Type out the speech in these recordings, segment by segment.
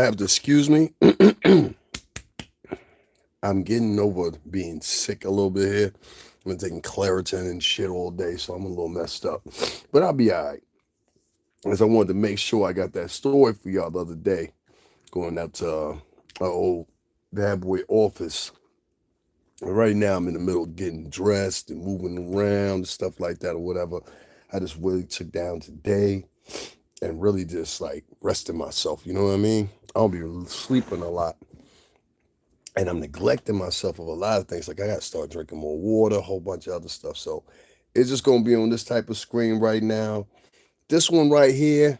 have to excuse me. I'm getting over being sick a little bit here. I've been taking Claritin and shit all day, so I'm a little messed up. But I'll be all right. As I wanted to make sure I got that story for y'all the other day, going out to our old bad boy office. And right now, I'm in the middle of getting dressed and moving around and stuff like that or whatever. I just really took down today and really just like resting myself. You know what I mean? I don't be sleeping a lot. And I'm neglecting myself of a lot of things. Like I got to start drinking more water, a whole bunch of other stuff. So it's just going to be on this type of screen right now. This one right here.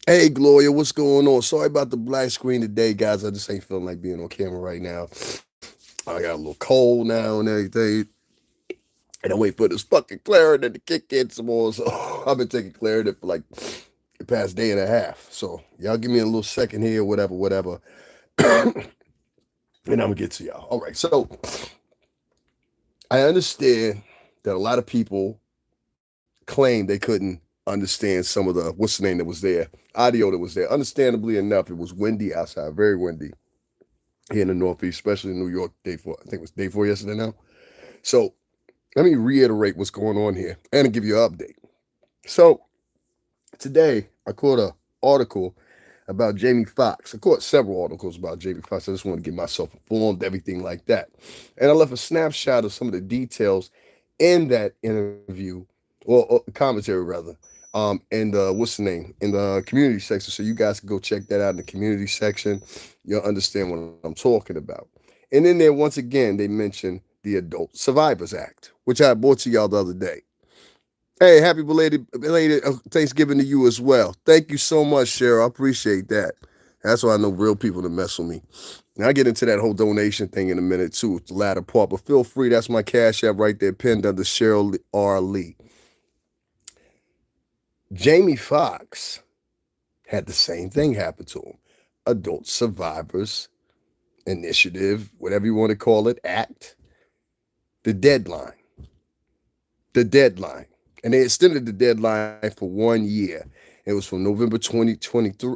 Hey, Gloria, what's going on? Sorry about the black screen today, guys. I just ain't feeling like being on camera right now. I got a little cold now and everything. And I wait for this fucking Claritin to kick in some more. So I've been taking Claritin for like the past day and a half. So y'all give me a little second here, whatever. And I'm gonna get to y'all. All right, so I understand that a lot of people claim they couldn't understand some of the what's the name that was there, audio that was there. Understandably enough, it was windy outside, very windy here in the Northeast, especially in New York. Day four, I think it was day four yesterday now. So let me reiterate what's going on here and give you an update. So today I caught an article about Jamie Foxx. I caught several articles about Jamie Foxx. I just want to get myself informed, everything like that. And I left a snapshot of some of the details in that interview, or commentary rather, in the what's the name in the community section. So you guys can go check that out in the community section. You'll understand what I'm talking about. And then there, once again, they mentioned the Adult Survivors Act, which I brought to y'all the other day. Hey, happy belated Thanksgiving to you as well. Thank you so much, Cheryl. I appreciate that. That's why I know real people to mess with me. Now I get into that whole donation thing in a minute too, the latter part. But feel free. That's my cash app right there, pinned under Cheryl R. Lee. Jamie Foxx had the same thing happen to him. Adult Survivors Initiative, whatever you want to call it, Act. The deadline. The deadline. And they extended the deadline for 1 year. It was from November 2023,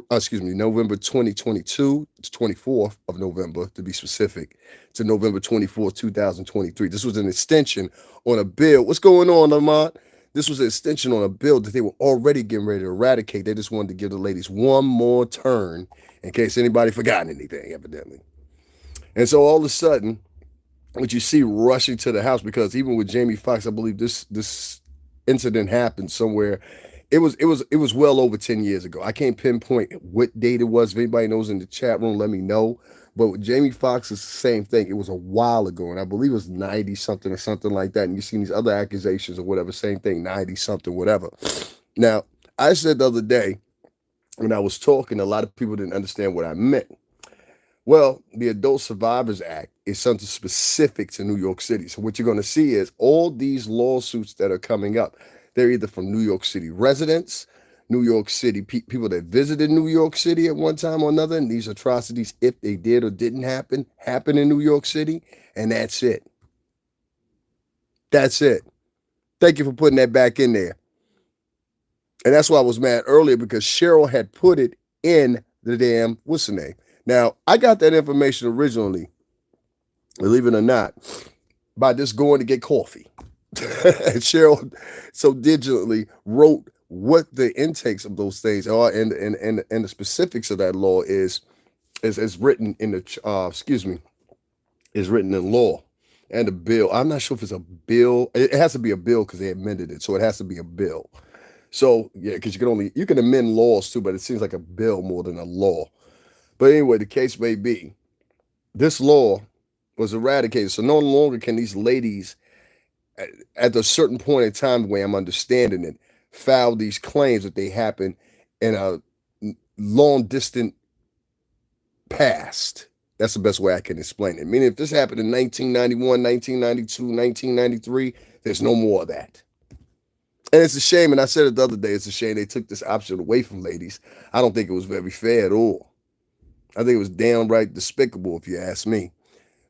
November 2022 to 24th of November, to be specific, to November 24th, 2023. This was an extension on a bill. What's going on, Lamont? This was an extension on a bill that they were already getting ready to eradicate. They just wanted to give the ladies one more turn in case anybody forgot anything, evidently. And so all of a sudden, what you see rushing to the house, because even with Jamie Foxx, I believe this incident happened somewhere. It was well over 10 years ago. I can't pinpoint what date it was. If anybody knows in the chat room, let me know. But with Jamie Foxx, it's the same thing. It was a while ago, and I believe it was 90 something or something like that. And you see these other accusations or whatever, same thing, 90 something, whatever. Now, I said the other day when I was talking, a lot of people didn't understand what I meant. Well, the Adult Survivors Act is something specific to New York City. So what you're going to see is all these lawsuits that are coming up, they're either from New York City residents, New York City people that visited New York City at one time or another, and these atrocities, if they did or didn't happen in New York City, and that's it. That's it. Thank you for putting that back in there. And that's why I was mad earlier, because Cheryl had put it in the damn what's the name. Now, I got that information originally, believe it or not, by just going to get coffee. And Cheryl so digitally wrote what the intakes of those things are, and the specifics of that law is written in the is written in law. And the bill, I'm not sure if it's a bill. It has to be a bill because they amended it, so it has to be a bill. So yeah, because you can amend laws too, but it seems like a bill more than a law. But anyway, the case may be, this law was eradicated. So no longer can these ladies, at a certain point in time, the way I'm understanding it, file these claims that they happen in a long distant past. That's the best way I can explain it. Meaning if this happened in 1991, 1992, 1993, there's no more of that. And it's a shame, and I said it the other day, it's a shame they took this option away from ladies. I don't think it was very fair at all. I think it was downright despicable, if you ask me.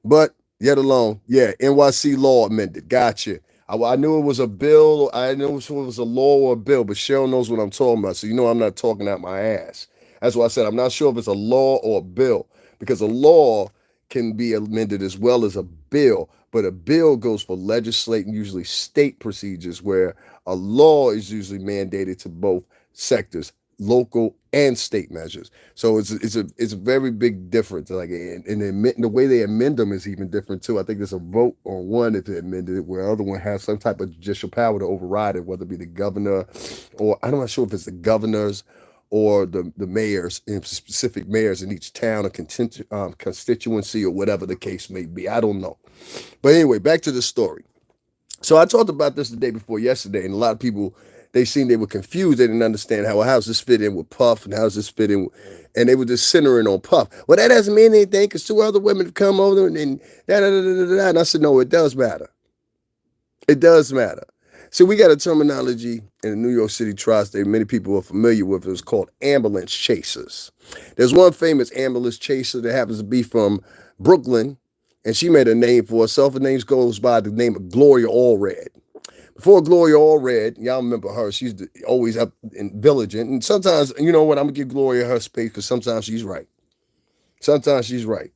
But yet alone, yeah, NYC law amended. Gotcha. I knew it was a bill. I knew it was a law or a bill, but Cheryl knows what I'm talking about. So you know I'm not talking out my ass. That's why I said I'm not sure if it's a law or a bill, because a law can be amended as well as a bill, but a bill goes for legislating usually state procedures, where a law is usually mandated to both sectors, local and state measures. So it's a very big difference. Like, and the way they amend them is even different too. I think there's a vote on one if they amended it, where the other one has some type of judicial power to override it, whether it be the governor, or I'm not sure if it's the governors or the mayors, in specific mayors in each town or constituency or whatever the case may be. I don't know. But anyway, back to the story. So I talked about this the day before yesterday, and a lot of people, they were confused. They didn't understand how does this fit in with Puff, and how does this fit in, and they were just centering on Puff. Well, that doesn't mean anything because two other women have come over and da da da da da. And I said, no, it does matter. It does matter. So we got a terminology in the New York City tri-state many people are familiar with. It was called ambulance chasers. There's one famous ambulance chaser that happens to be from Brooklyn, and she made a name for herself. Her name goes by the name of Gloria Allred. Before Gloria Allred, y'all remember her. She's always up and vigilant. And sometimes, you know what, I'm going to give Gloria her space because sometimes she's right. Sometimes she's right.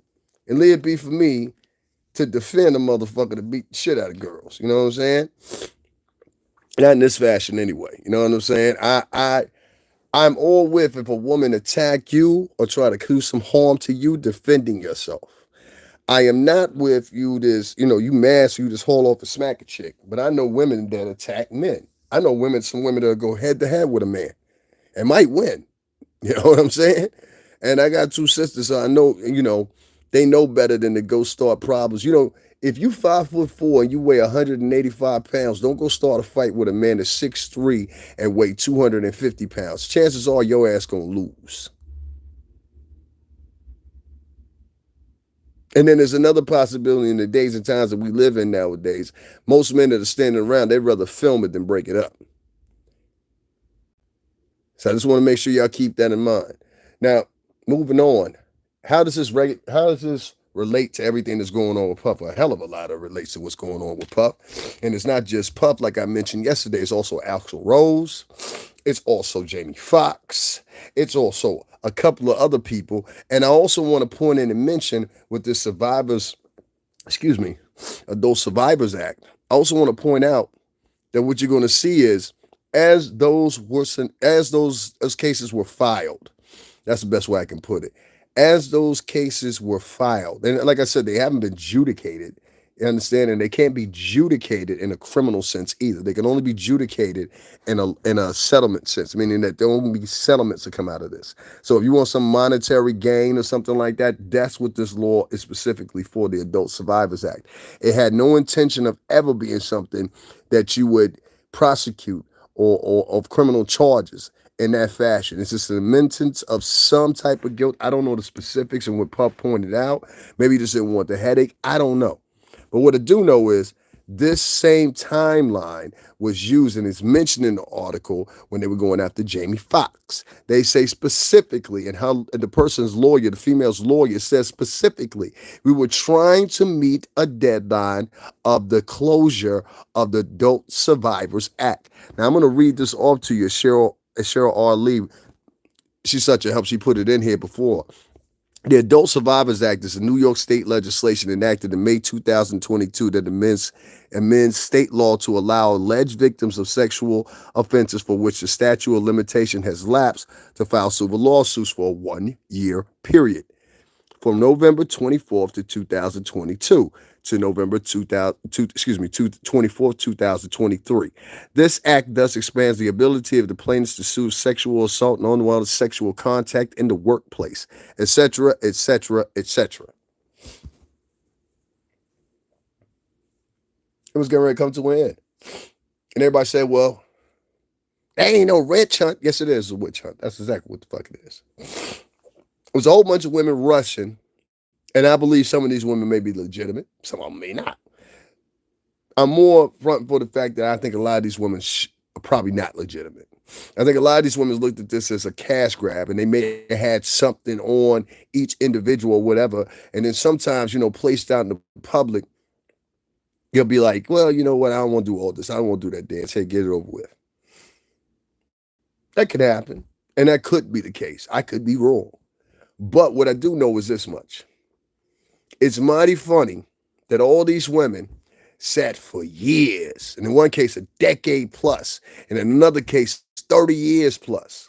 And leave it be for me to defend a motherfucker to beat the shit out of girls. You know what I'm saying? Not in this fashion anyway. You know what I'm saying? I'm all with if a woman attack you or try to do some harm to you, defending yourself. I am not with you you mad so you just haul off and smack a chick. But I know women that attack men. I know some women that'll go head to head with a man and might win. You know what I'm saying? And I got two sisters, so I know, they know better than to go start problems. If you 5'4" and you weigh 185 pounds, don't go start a fight with a man that's 6'3" and weigh 250 pounds. Chances are your ass gonna lose. And then there's another possibility in the days and times that we live in nowadays. Most men that are standing around, they'd rather film it than break it up. So I just want to make sure y'all keep that in mind. Now, moving on, how does this relate to everything that's going on with Puff? A hell of a lot of relates to what's going on with Puff. And it's not just Puff, like I mentioned yesterday. It's also Axl Rose. It's also Jamie Foxx. It's also a couple of other people. And I also want to point in and mention with this Adult Survivors Act. I also want to point out that what you're going to see is as those cases were filed, that's the best way I can put it. As those cases were filed, and like I said, they haven't been adjudicated. You understand? And they can't be adjudicated in a criminal sense either. They can only be adjudicated in a settlement sense, meaning that there will only be settlements that come out of this. So if you want some monetary gain or something like that, that's what this law is specifically for, the Adult Survivors Act. It had no intention of ever being something that you would prosecute or of criminal charges in that fashion. It's just an admittance of some type of guilt. I don't know the specifics and what Puff pointed out. Maybe he just didn't want the headache. I don't know. But what I do know is this same timeline was used and is mentioned in the article when they were going after Jamie Foxx. They say specifically, and how the person's lawyer, the female's lawyer, says specifically, we were trying to meet a deadline of the closure of the Adult Survivors Act. Now, I'm going to read this off to you, Cheryl R. Lee. She's such a help. She put it in here before. The Adult Survivors Act is a New York state legislation enacted in May 2022 that amends state law to allow alleged victims of sexual offenses for which the statute of limitation has lapsed to file civil lawsuits for a 1-year period from November 24th to 2022 to November 24th, 2023. This act thus expands the ability of the plaintiffs to sue sexual assault and unwanted sexual contact in the workplace, etc., etc., etc. It was getting ready to come to an end. And everybody said, well, that ain't no witch hunt. Yes, it is a witch hunt. That's exactly what the fuck it is. It was a whole bunch of women rushing, and I believe some of these women may be legitimate. Some of them may not. I'm more front for the fact that I think a lot of these women are probably not legitimate. I think a lot of these women looked at this as a cash grab, and they may have had something on each individual or whatever. And then sometimes, placed out in the public, you'll be like, well, you know what? I don't want to do all this. I don't want to do that dance. Hey, get it over with. That could happen. And that could be the case. I could be wrong. But what I do know is this much. It's mighty funny that all these women sat for years, and in one case, a decade plus, and in another case, 30 years plus.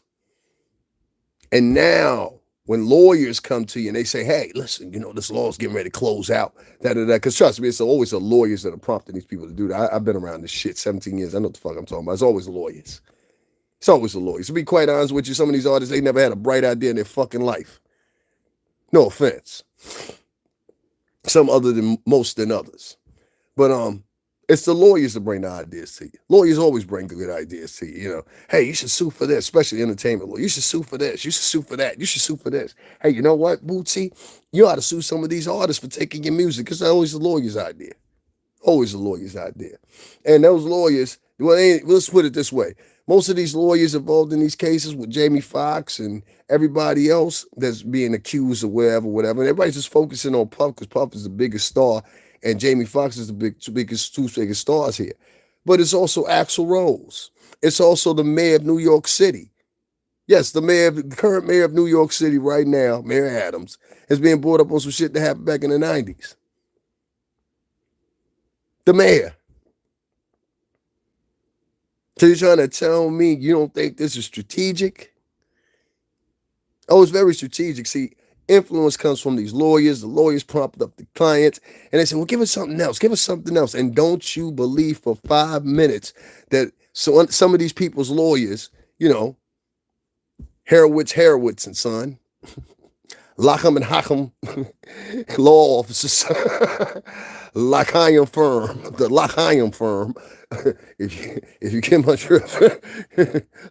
And now, when lawyers come to you and they say, hey, listen, this law is getting ready to close out, because trust me, it's always the lawyers that are prompting these people to do that. I've been around this shit 17 years. I know what the fuck I'm talking about. It's always the lawyers. It's always the lawyers. To be quite honest with you, some of these artists, they never had a bright idea in their fucking life. No offense. Some other than most than others. But it's the lawyers that bring the ideas to you. Lawyers always bring good ideas to you. Hey, you should sue for this, especially entertainment law. You should sue for this. You should sue for that. You should sue for this. Hey, you know what, Bootsy? You ought to sue some of these artists for taking your music, because that's always the lawyer's idea. Always the lawyer's idea. And those lawyers, let's put it this way. Most of these lawyers involved in these cases with Jamie Foxx and everybody else that's being accused of whatever, and everybody's just focusing on Puff because Puff is the biggest star and Jamie Foxx is the two biggest stars here. But it's also Axl Rose. It's also the mayor of New York City. Yes, the current mayor of New York City right now, Mayor Adams, is being brought up on some shit that happened back in the 90s. The mayor. So you're trying to tell me you don't think this is strategic? Oh, it's very strategic. See, influence comes from these lawyers. The lawyers prompt up the clients, and they say, well, give us something else. Give us something else. And don't you believe for 5 minutes that some of these people's lawyers, Harowitz and son, Lachem and Hachem, law officers, L'Chaim firm, the L'Chaim firm. If you get my drift,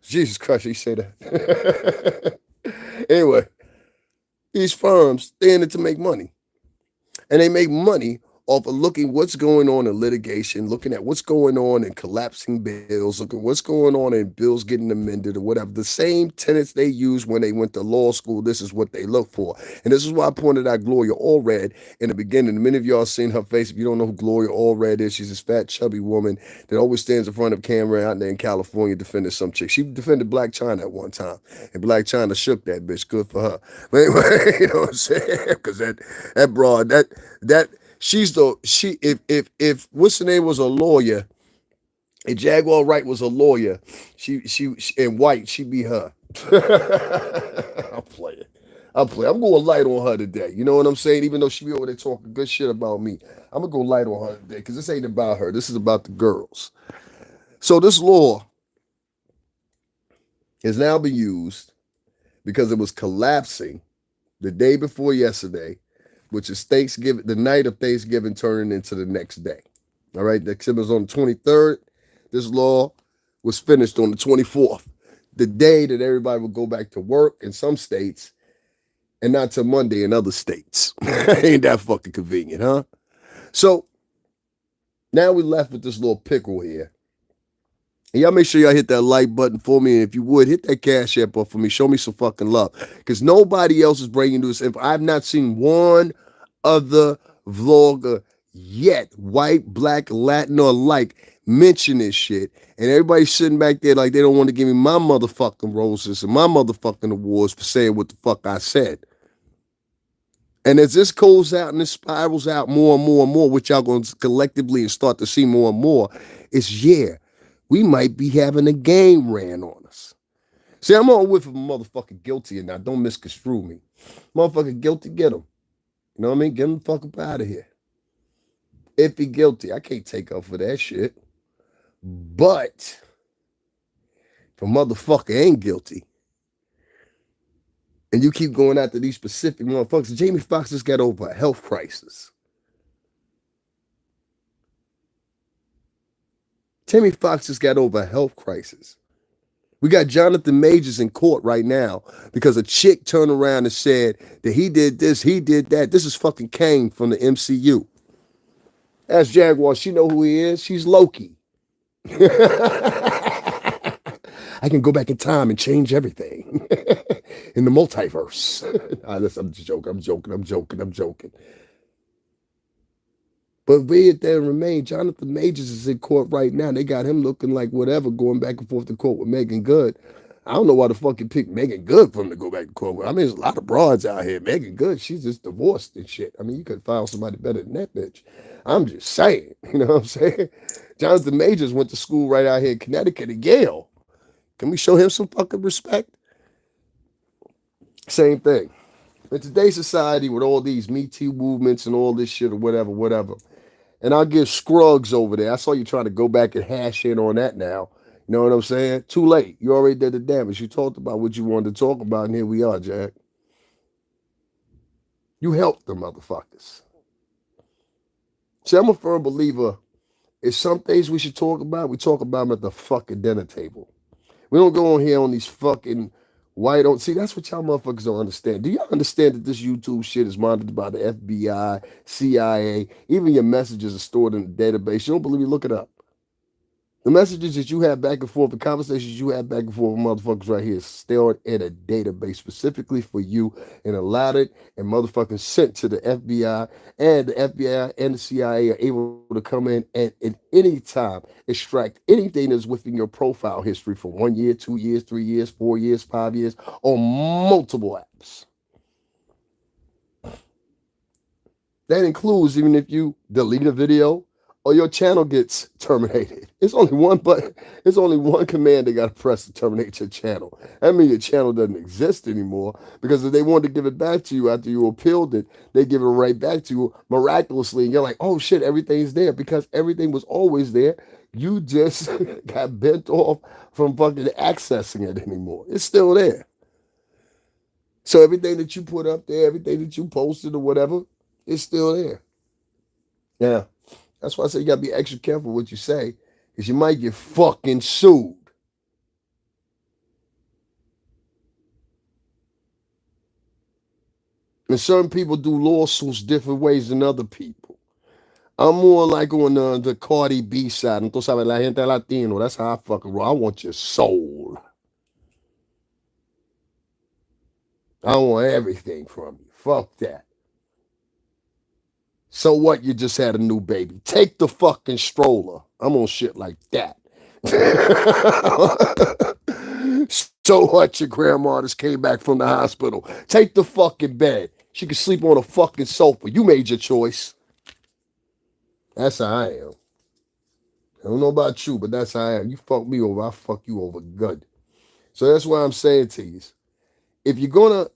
Jesus Christ, you say that. Anyway, these firms, they're in it to make money. And they make money off of looking what's going on in litigation, looking at what's going on in collapsing bills, looking what's going on in bills getting amended or whatever. The same tenets they used when they went to law school, this is what they look for. And this is why I pointed out Gloria Allred in the beginning. Many of y'all seen her face. If you don't know who Gloria Allred is, she's this fat, chubby woman that always stands in front of camera out there in California defending some chick. She defended Black China at one time, and Black China shook that bitch. Good for her. But anyway, you know what I'm saying? Because that broad, if what's the name was a lawyer, if Jaguar Wright was a lawyer, she and White, she'd be her. I'm playing. I'm going light on her today. You know what I'm saying? Even though she be over there talking good shit about me, I'm gonna go light on her today because this ain't about her. This is about the girls. So this law has now been used because it was collapsing the day before yesterday, which is Thanksgiving, the night of Thanksgiving turning into the next day. All right, the exhibit was on the 23rd. This law was finished on the 24th, the day that everybody would go back to work in some states and not till Monday in other states. Ain't that fucking convenient, huh? So now we're left with this little pickle here. And y'all make sure y'all hit that like button for me. And if you would, hit that Cash App up for me. Show me some fucking love. Because nobody else is bringing this info. I've not seen one other vlogger yet, white, black, Latin, or alike, mention this shit. And everybody's sitting back there like they don't want to give me my motherfucking roses and my motherfucking awards for saying what the fuck I said. And as this goes out and this spirals out more and more and more, which y'all going to collectively and start to see more and more, it's we might be having a game ran on us. See, I'm on with a motherfucker guilty, and now don't misconstrue me. Motherfucker guilty, get him. You know what I mean? Get him the fuck up out of here. If he guilty, I can't take up for that shit. But if a motherfucker ain't guilty, and you keep going after these specific motherfuckers, Jamie Foxx just got over a health crisis. Jamie Foxx just got over a health crisis. We got Jonathan Majors in court right now because a chick turned around and said that he did this, he did that. This is fucking Kane from the MCU. Ask Jaguar, she know who he is. She's Loki. I can go back in time and change everything in the multiverse. I'm joking. But be it there and remain, Jonathan Majors is in court right now. They got him looking like whatever, going back and forth to court with Megan Good. I don't know why the fuck you picked Megan Good for him to go back to court with. I mean, there's a lot of broads out here. Megan Good, she's just divorced and shit. I mean, you could find somebody better than that bitch. I'm just saying. You know what I'm saying? Jonathan Majors went to school right out here in Connecticut at Yale. Can we show him some fucking respect? Same thing. In today's society, with all these Me Too movements and all this shit or whatever, whatever, and I'll give Scruggs over there. I saw you trying to go back and hash in on that now. You know what I'm saying? Too late. You already did the damage. You talked about what you wanted to talk about, and here we are, Jack. You helped the motherfuckers. See, I'm a firm believer. If some things we should talk about, we talk about them at the fucking dinner table. We don't go on here on these fucking white on. See, that's what y'all motherfuckers don't understand. Do y'all understand that this YouTube shit is monitored by the FBI, CIA? Even your messages are stored in the database. You don't believe me? Look it up. The messages that you have back and forth, the conversations you have back and forth with motherfuckers right here is stored in a database specifically for you and allotted and motherfucking sent to the FBI. And the FBI and the CIA are able to come in and at any time extract anything that's within your profile history for 1 year, 2 years, 3 years, 4 years, 5 years, on multiple apps. That includes even if you delete a video or your channel gets terminated. It's only one button. It's only one command they got to press to terminate your channel. That means your channel doesn't exist anymore, because if they wanted to give it back to you after you appealed it, they give it right back to you miraculously. And you're like, oh shit, everything's there, because everything was always there. You just got bent off from fucking accessing it anymore. It's still there. So everything that you put up there, everything that you posted or whatever, it's still there. Yeah. That's why I say you gotta be extra careful what you say, because you might get fucking sued. And certain people do lawsuits different ways than other people. I'm more like on the Cardi B side. Entonces, sabe, la gente latino, that's how I fucking roll. I want your soul. I want everything from you. Fuck that. So what? You just had a new baby. Take the fucking stroller. I'm on shit like that. So what? Your grandma just came back from the hospital. Take the fucking bed. She can sleep on a fucking sofa. You made your choice. That's how I am. I don't know about you, but that's how I am. You fuck me over, I fuck you over good. So that's why I'm saying to you, if you're gonna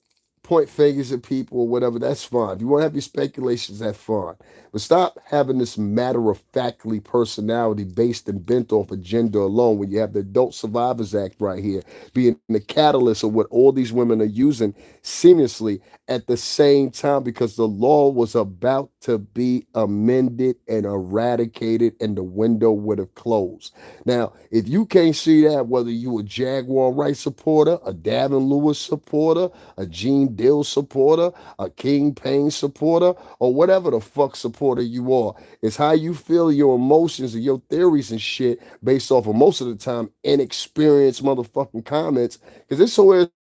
point fingers at people or whatever, that's fine. If you want to have your speculations, that's fine. But stop having this matter-of-factly personality based and bent off of gender alone, when you have the Adult Survivors Act right here being the catalyst of what all these women are using seamlessly at the same time, because the law was about to be amended and eradicated and the window would have closed. Now, if you can't see that, whether you a Jaguar Wright supporter, a Davin Lewis supporter, a Gene Dill supporter, a King Payne supporter, or whatever the fuck supporter you are, it's how you feel, your emotions and your theories and shit based off of most of the time inexperienced motherfucking comments. Because this is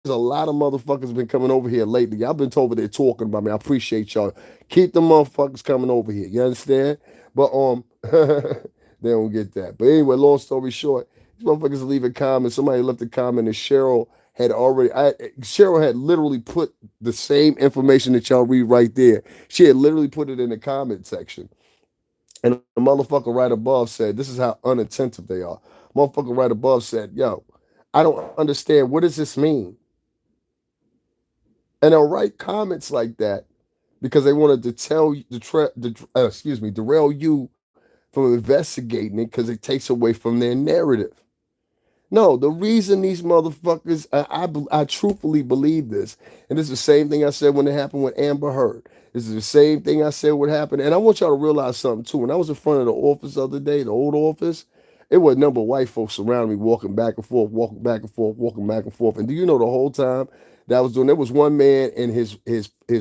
a lot of motherfuckers been coming over here lately. Y'all been over there talking about me. I appreciate y'all. Keep the motherfuckers coming over here. You understand? But they don't get that. But anyway, long story short, these motherfuckers leaving comments. Somebody left a comment and Cheryl had literally put the same information that y'all read right there. She had literally put it in the comment section. And the motherfucker right above said, this is how unattentive they are. Motherfucker right above said, yo, I don't understand. What does this mean? And they'll write comments like that because they wanted to tell you, derail you from investigating it, because it takes away from their narrative. No, the reason these motherfuckers, I truthfully believe this, and this is the same thing I said when it happened with Amber Heard. This is the same thing I said what happened. And I want y'all to realize something too. When I was in front of the office the other day, the old office, it was a number of white folks around me walking back and forth, walking back and forth, walking back and forth. And do you know the whole time that I was doing, there was one man and his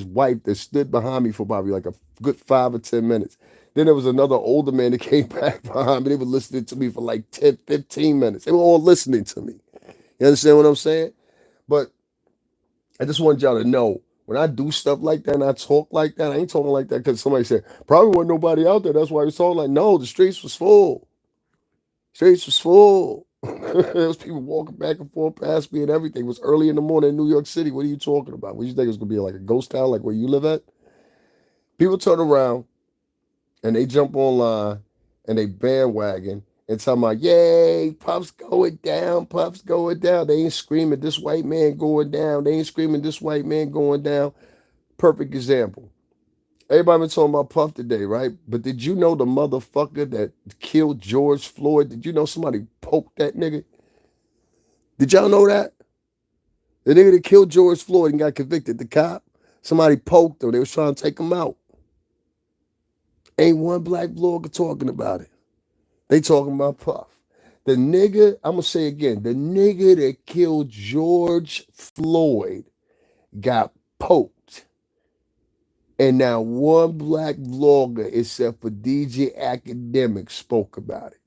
wife that stood behind me for probably like a good 5 or 10 minutes. Then there was another older man that came back behind me. They were listening to me for like 10, 15 minutes. They were all listening to me. You understand what I'm saying? But I just want y'all to know, when I do stuff like that and I talk like that, I ain't talking like that because somebody said, probably wasn't nobody out there. That's why he was talking like, no, the streets was full. Streets was full. There was people walking back and forth past me and everything. It was early in the morning in New York City. What are you talking about? What do you think it was gonna be like a ghost town, like where you live at? People turn around and they jump online and they bandwagon and talking about, yay, Puff's going down, Puff's going down. They ain't screaming this white man going down. They ain't screaming this white man going down. Perfect example. Everybody been talking about Puff today, right? But did you know the motherfucker that killed George Floyd? Did you know somebody poked that nigga? Did y'all know that? The nigga that killed George Floyd and got convicted, the cop, somebody poked him. They was trying to take him out. Ain't one black blogger talking about it. They talking about Puff. The nigga, I'm gonna say again, the nigga that killed George Floyd got poked. And now one black vlogger, except for DJ Academic, spoke about it.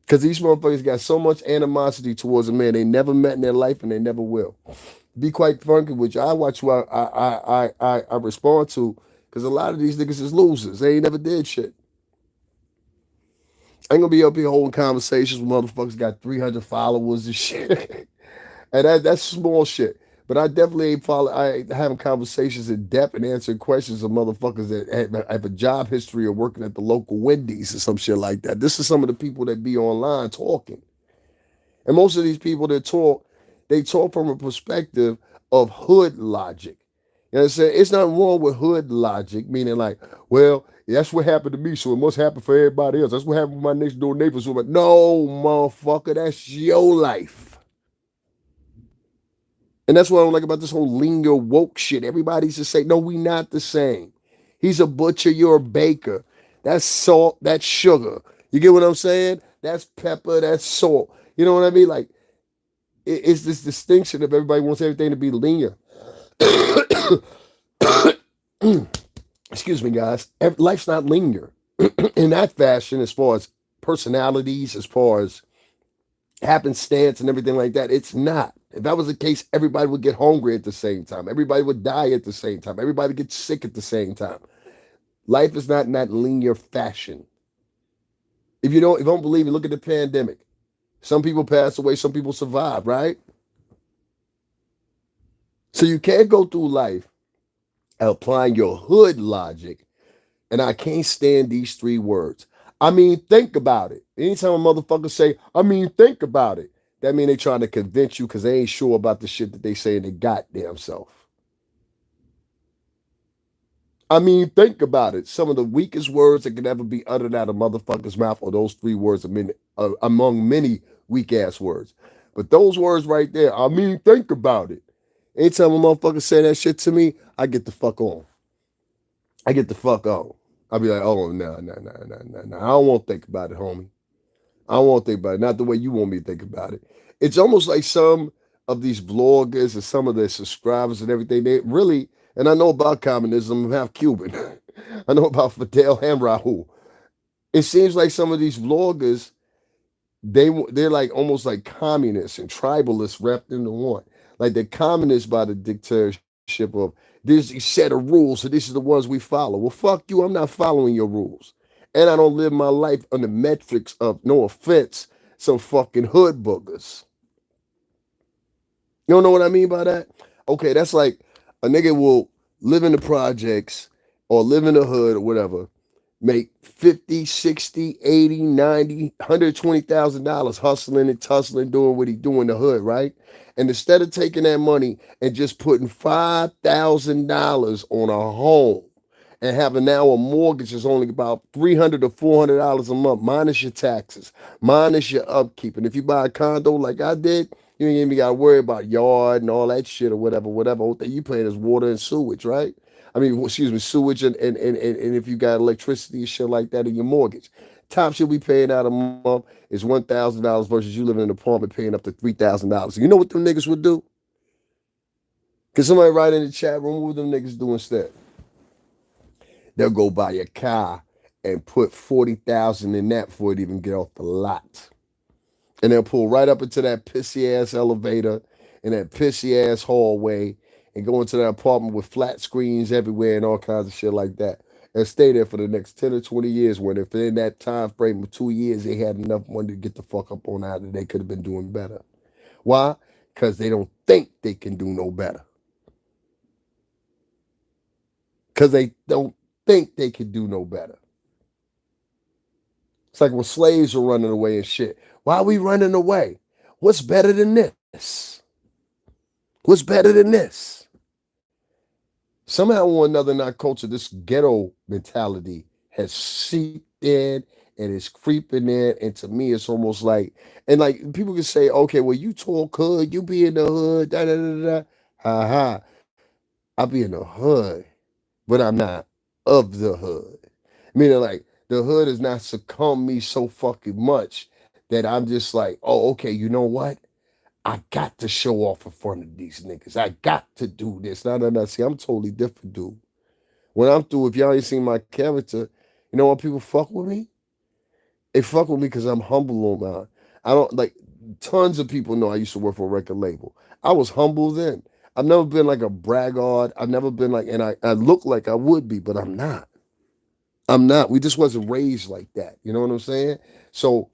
Because these motherfuckers got so much animosity towards a man they never met in their life and they never will. Be quite frank with you, I watch who I respond to, because a lot of these niggas is losers. They ain't never did shit. I ain't gonna be up here holding conversations with motherfuckers got 300 followers and shit. And that's small shit. But I definitely ain't having conversations in depth and answering questions of motherfuckers that have a job history of working at the local Wendy's or some shit like that. This is some of the people that be online talking. And most of these people that talk, they talk from a perspective of hood logic. You know what I'm saying? It's nothing wrong with hood logic, meaning like, well, that's what happened to me, so it must happen for everybody else. That's what happened with my next door neighbors. No, motherfucker, that's your life. And that's what I don't like about this whole linear woke shit. Everybody's just saying, no, we not the same. He's a butcher, you're a baker. That's salt, that's sugar. You get what I'm saying? That's pepper, that's salt. You know what I mean? Like, it's this distinction of everybody wants everything to be linear. Excuse me, guys. Life's not linear in that fashion as far as personalities, as far as happenstance and everything like that. It's not. If that was the case, everybody would get hungry at the same time. Everybody would die at the same time. Everybody gets sick at the same time. Life is not in that linear fashion. If you don't believe it, look at the pandemic. Some people pass away, some people survive, right? So you can't go through life applying your hood logic, and I can't stand these three words. I mean, think about it. Anytime a motherfucker say, I mean, think about it, that mean they trying to convince you because they ain't sure about the shit that they say in their goddamn self. I mean, think about it. Some of the weakest words that could ever be uttered out of motherfucker's mouth are those three words among many weak ass words. But those words right there, I mean, think about it. Anytime a motherfucker say that shit to me, I get the fuck on. I get the fuck on. I'll be like, oh, no. I don't want to think about it, homie. I don't want to think about it. Not the way you want me to think about it. It's almost like some of these bloggers and some of their subscribers and everything, they really, and I know about communism, I'm half Cuban. I know about Fidel and Raul. It seems like some of these vloggers, they're like almost like communists and tribalists wrapped into one. Like they're communists by the dictatorship of there's a set of rules, so these are the ones we follow. Well, fuck you, I'm not following your rules. And I don't live my life on the metrics of, no offense, some fucking hood boogers. You don't know what I mean by that? Okay, that's like a nigga will live in the projects or live in the hood or whatever, make 50, 60, 80, 90, $120,000 hustling and tussling, doing what he do in the hood, right? And instead of taking that money and just putting $5,000 on a home and having now a mortgage is only about $300 to $400 a month, minus your taxes, minus your upkeep. And if you buy a condo like I did, you ain't even got to worry about yard and all that shit or whatever. Whole thing you paying is water and sewage, right? I mean, excuse me, sewage and if you got electricity and shit like that in your mortgage. Top you'll be paying out a month is $1,000 versus you living in an apartment paying up to $3,000. You know what them niggas would do? Can somebody write in the chat room what them niggas do instead? They'll go buy a car and put 40,000 in that before it even get off the lot. And they'll pull right up into that pissy ass elevator and that pissy ass hallway and go into that apartment with flat screens everywhere and all kinds of shit like that. and stay there for the next 10 or 20 years, when if in that time frame of 2 years they had enough money to get the fuck up on out of, they could have been doing better. Why? Because they don't think they can do no better. Because they don't think they can do no better. It's like when slaves were running away and shit. Why are we running away? What's better than this? What's better than this? Somehow or another in our culture, this ghetto mentality has seeped in and is creeping in. And to me, it's almost like, and like people can say, okay, well, you talk hood, you be in the hood, da da da da. Ha ha. I be in the hood, but I'm not of the hood. Meaning, like, the hood has not succumbed me so fucking much that I'm just like, oh, okay, you know what? I got to show off in front of these niggas. I got to do this. No, no, no. See, I'm totally different, dude. When I'm through, if y'all ain't seen my character, you know what people fuck with me? They fuck with me because I'm humble on mine. I don't like, tons of people know I used to work for a record label. I was humble then. I've never been like a braggart. I've never been like, and I look like I would be, but I'm not. I'm not. We just wasn't raised like that. You know what I'm saying? So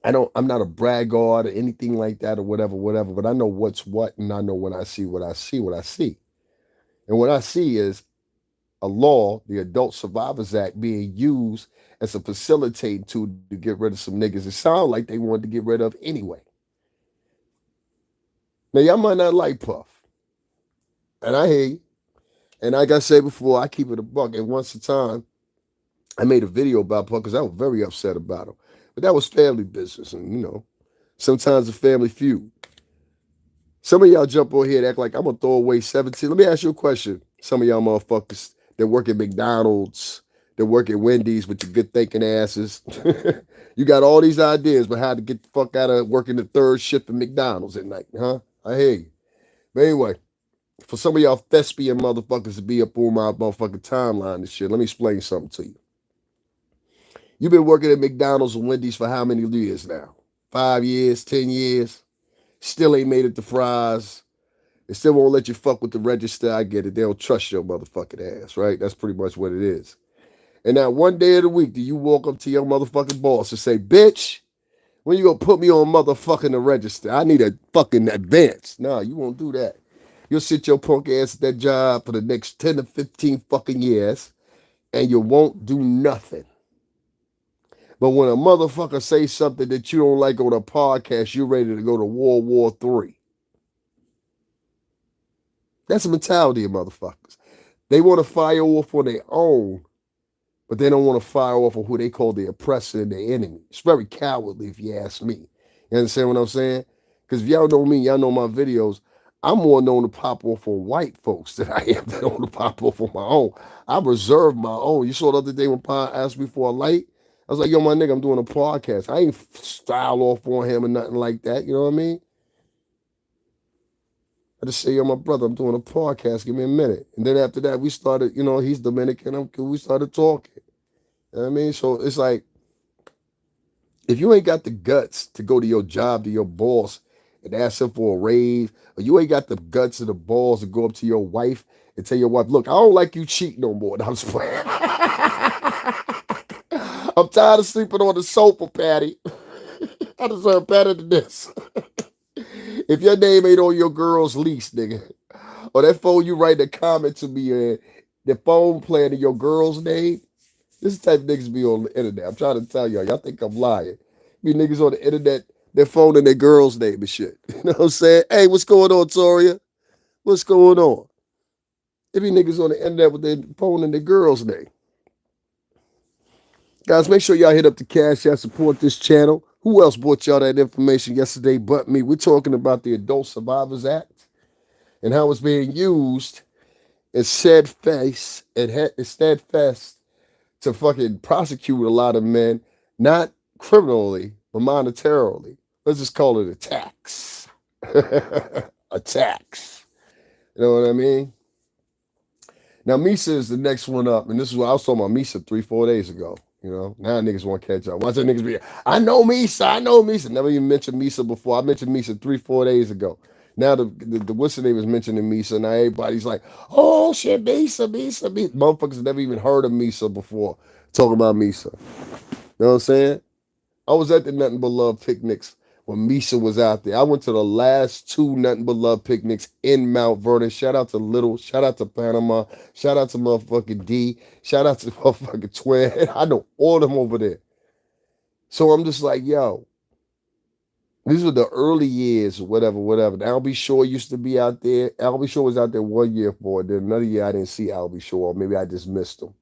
I'm not a braggart or anything like that or whatever, whatever, but I know what's what, and I know when I see what I see, what I see. And what I see is a law, the Adult Survivors Act, being used as a facilitating tool to get rid of some niggas it sounds like they wanted to get rid of anyway. Now, y'all might not like Puff, and I hear you. And like I said before, I keep it a buck. And once a time, I made a video about Puff because I was very upset about him. But that was family business, and sometimes a family feud. Some of y'all jump on here and act like I'm gonna throw away 17. Let me ask you a question. Some of y'all motherfuckers that work at McDonald's, that work at Wendy's with your good thinking asses. You got all these ideas about how to get the fuck out of working the third shift at McDonald's at night, huh? I hear you. But anyway, for some of y'all thespian motherfuckers to be up on my motherfucking timeline and shit, let me explain something to you. You've been working at McDonald's and Wendy's for how many years now? 5 years, 10 years? Still ain't made it to fries. They still won't let you fuck with the register. I get it. They don't trust your motherfucking ass, right? That's pretty much what it is. And now one day of the week, do you walk up to your motherfucking boss and say, bitch, when you gonna put me on motherfucking the register? I need a fucking advance. No, you won't do that. You'll sit your punk ass at that job for the next 10 to 15 fucking years, and you won't do nothing. But when a motherfucker says something that you don't like on a podcast, you're ready to go to World War III. That's the mentality of motherfuckers. They want to fire off on their own, but they don't want to fire off on who they call the oppressor and the enemy. It's very cowardly if you ask me. You understand what I'm saying? Because if y'all know me, y'all know my videos, I'm more known to pop off on white folks than I am known to pop off on my own. I reserve my own. You saw the other day when Pa asked me for a light? I was like, yo, my nigga, I'm doing a podcast. I ain't style off on him or nothing like that. You know what I mean? I just say, yo, my brother, I'm doing a podcast. Give me a minute. And then after that, we started, he's Dominican. We started talking. You know what I mean? So it's like, if you ain't got the guts to go to your job, to your boss, and ask him for a raise, or you ain't got the guts or the balls to go up to your wife and tell your wife, look, I don't like you cheat no more. I'm just playing. I'm tired of sleeping on the sofa, Patty. I deserve better than this. If your name ain't on your girl's lease, nigga, or that phone you write a comment to me in, the phone playing in your girl's name, this is the type of niggas be on the internet. I'm trying to tell y'all think I'm lying. Be niggas on the internet, their phone in their girl's name and shit. You know what I'm saying? Hey, what's going on, Toria? What's going on? There be niggas on the internet with their phone in their girl's name. Guys, make sure y'all hit up the Cash App, support this channel. Who else brought y'all that information yesterday but me? We're talking about the Adult Survivors Act and how it's being used as steadfast to fucking prosecute a lot of men, not criminally, but monetarily. Let's just call it a tax. A tax. You know what I mean? Now, Misa is the next one up, and this is what I was talking about Misa 3-4 days ago. Now niggas want to catch up. Watch that niggas be, I know Misa. Never even mentioned Misa before. I mentioned Misa 3-4 days ago. Now the what's the name is mentioning Misa. Now everybody's like, oh shit, Misa. Motherfuckers never even heard of Misa before talking about Misa. You know what I'm saying? I was at the Nothing But Love picnics when Misa was out there. I went to the last two Nothing But Love picnics in Mount Vernon. Shout out to Little, shout out to Panama, shout out to motherfucking D, shout out to motherfucking Twin. I know all of them over there. So I'm just like, yo, these were the early years, whatever. Albie Shore used to be out there. Albie Shore was out there 1 year for it. Then another year I didn't see Albie Shore. Maybe I just missed him.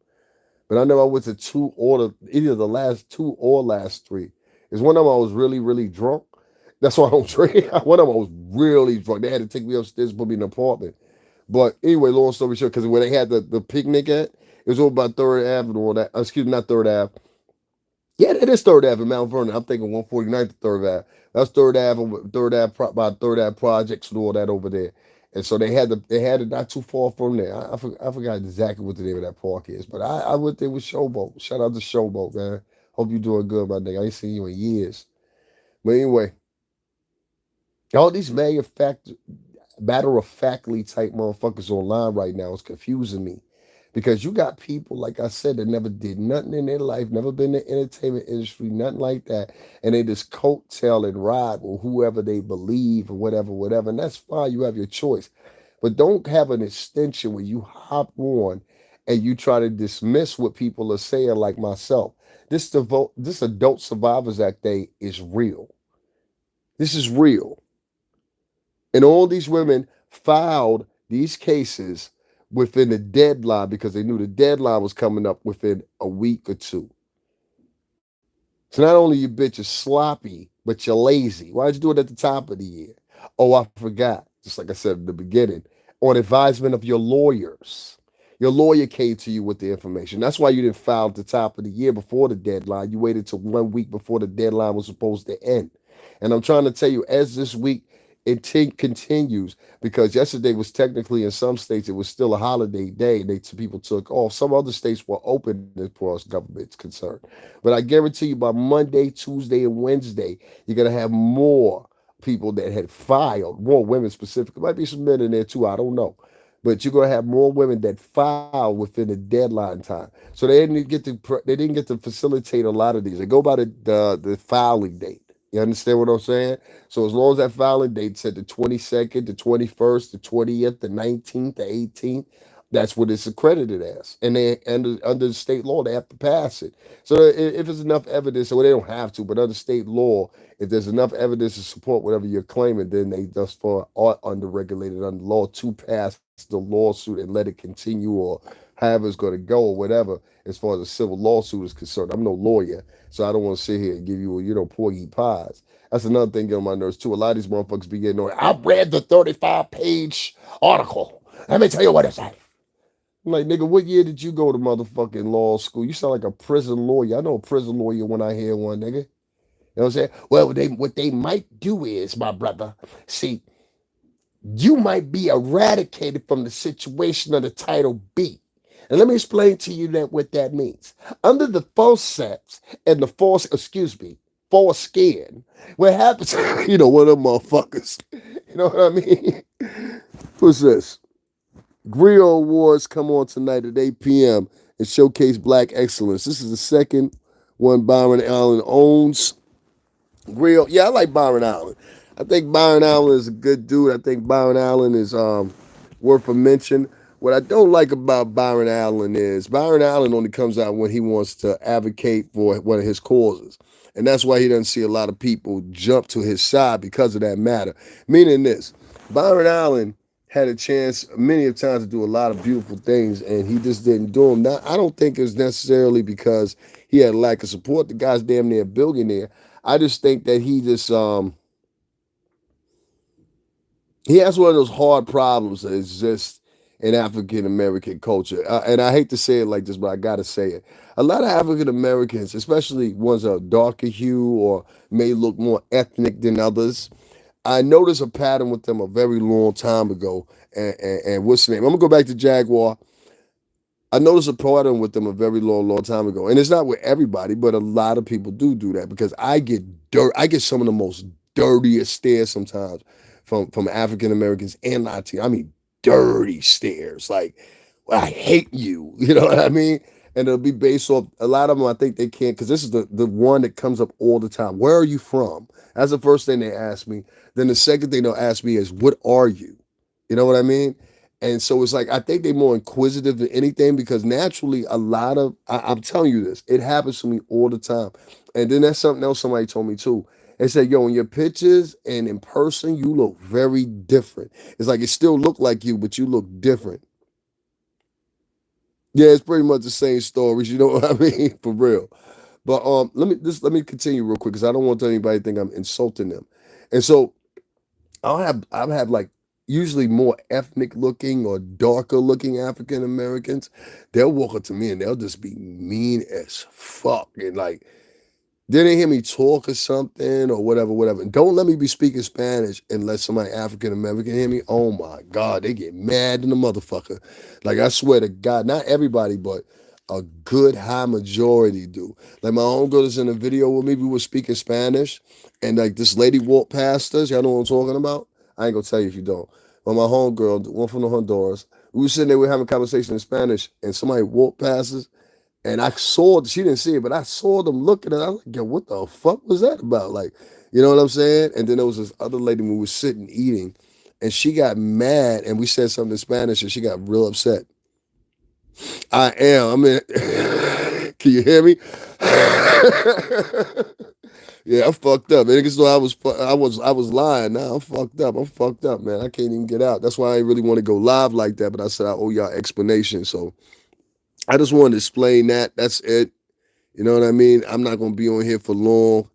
But I know I went to two or either the last two or last three. Is one of them I was really, really drunk. That's why I don't drink. One of them I was really drunk. They had to take me upstairs, put me in an apartment. But anyway, long story short, because where they had the picnic at, it was over by Third Avenue or that. Excuse me, not Third Ave. Yeah, it is Third Ave in Mount Vernon. I'm thinking 149th to Third Ave. That's by Third Ave projects and all that over there. And so they had it not too far from there. I forgot exactly what the name of that park is, but I went there with Showboat. Shout out to Showboat, man. Hope you doing good, my nigga. I ain't seen you in years. But anyway, all these matter of factly type motherfuckers online right now is confusing me. Because you got people, like I said, that never did nothing in their life, never been in the entertainment industry, nothing like that. And they just coattail and ride with whoever they believe or whatever. And that's fine. You have your choice. But don't have an extension where you hop on and you try to dismiss what people are saying, like myself. This Adult Survivors Act thing is real. This is real. And all these women filed these cases within the deadline because they knew the deadline was coming up within a week or two. So not only you bitches sloppy, but you're lazy. Why'd you do it at the top of the year? Oh, I forgot. Just like I said in the beginning, on advisement of your lawyers. Your lawyer came to you with the information. That's why you didn't file at the top of the year before the deadline. You waited till 1 week before the deadline was supposed to end. And I'm trying to tell you, as this week continues, because yesterday was technically in some states it was still a holiday day. People took off. Some other states were open as far as government's concerned. But I guarantee you, by Monday, Tuesday, and Wednesday, you're gonna have more people that had filed, more women specifically. Might be some men in there too. I don't know. But you're gonna have more women that file within the deadline time. So they didn't get to facilitate a lot of these. They go by the filing date. You understand what I'm saying? So as long as that filing date said the 22nd, the 21st, the 20th, the 19th, the 18th, that's what it's accredited as. And they under state law, they have to pass it. So if there's enough evidence, well, they don't have to, but under state law, if there's enough evidence to support whatever you're claiming, then they thus far are under-regulated under law to pass the lawsuit and let it continue or however it's going to go or whatever as far as a civil lawsuit is concerned. I'm no lawyer, so I don't want to sit here and give you, porgy pies. That's another thing on my nerves too. A lot of these motherfuckers be getting on. I read the 35-page article. Let me tell you what it said. I'm like, nigga, what year did you go to motherfucking law school? You sound like a prison lawyer. I know a prison lawyer when I hear one, nigga. You know what I'm saying? Well, what they might do is, my brother, see, you might be eradicated from the situation of the Title B. And let me explain to you what that means. Under the forceps and the foreskin, what happens, one of them motherfuckers. You know what I mean? What's this? Griot Awards come on tonight at 8 p.m. and showcase black excellence. This is the second one Byron Allen owns. Griot, yeah, I like Byron Allen. I think Byron Allen is a good dude. I think Byron Allen is worth a mention. What I don't like about Byron Allen is Byron Allen only comes out when he wants to advocate for one of his causes. And that's why he doesn't see a lot of people jump to his side because of that matter. Meaning this, Byron Allen had a chance many of times to do a lot of beautiful things, and he just didn't do them. Now, I don't think it's necessarily because he had a lack of support. The guy's damn near a billionaire. I just think that he just he has one of those hard problems that exist in African American culture. And I hate to say it like this, but I gotta say it. A lot of African Americans, especially ones that are darker hue or may look more ethnic than others, I noticed a pattern with them a very long time ago. And what's the name? I'm gonna go back to Jaguar. I noticed a pattern with them a very long time ago. And it's not with everybody, but a lot of people do that because I get some of the most dirtiest stares sometimes from African Americans and Latino. I mean, dirty stares. Like, well, I hate you. You know what I mean? And it'll be based off a lot of them. I think they can't because this is the one that comes up all the time. Where are you from? That's the first thing they ask me. Then the second thing they'll ask me is, what are you? You know what I mean? And so it's like I think they're more inquisitive than anything because naturally a lot of I'm telling you this, it happens to me all the time. And then that's something else somebody told me too. They said, yo, in your pictures and in person, you look very different. It's like it still look like you, but you look different. Yeah, it's pretty much the same stories, you know what I mean? For real. But let me continue real quick because I don't want anybody to think I'm insulting them. And so I'll have like usually more ethnic looking or darker looking African Americans. They'll walk up to me and they'll just be mean as fuck. And like they didn't hear me talk or something or whatever, whatever. And don't let me be speaking Spanish unless somebody African American hear me. Oh my God, they get mad in the motherfucker. Like I swear to God, not everybody, but a good high majority do. Like my homegirl is in a video with me. We were speaking Spanish, and like this lady walked past us. Y'all know what I'm talking about? I ain't gonna tell you if you don't. But my homegirl, the one from the Honduras, we were sitting there, we were having a conversation in Spanish, and somebody walked past us. And I saw, she didn't see it, but I saw them looking at it. I was like, yo, what the fuck was that about? Like, you know what I'm saying? And then there was this other lady when we were sitting eating, and she got mad, and we said something in Spanish, and she got real upset. I am. I mean, can you hear me? Yeah, I fucked up. Niggas thought I was lying. Now I'm fucked up. I'm fucked up, man. I can't even get out. That's why I ain't really want to go live like that. But I said I owe y'all explanation. So I just wanted to explain that. That's it. You know what I mean? I'm not gonna be on here for long.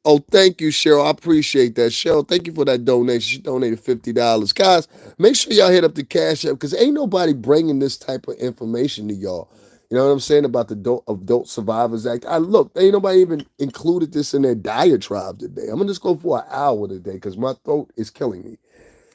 Oh, thank you, Cheryl. I appreciate that. Cheryl, thank you for that donation. She donated $50. Guys, make sure y'all hit up the Cash App because ain't nobody bringing this type of information to y'all. You know what I'm saying about the Adult Survivors Act? I look, ain't nobody even included this in their diatribe today. I'm gonna just go for an hour today because my throat is killing me.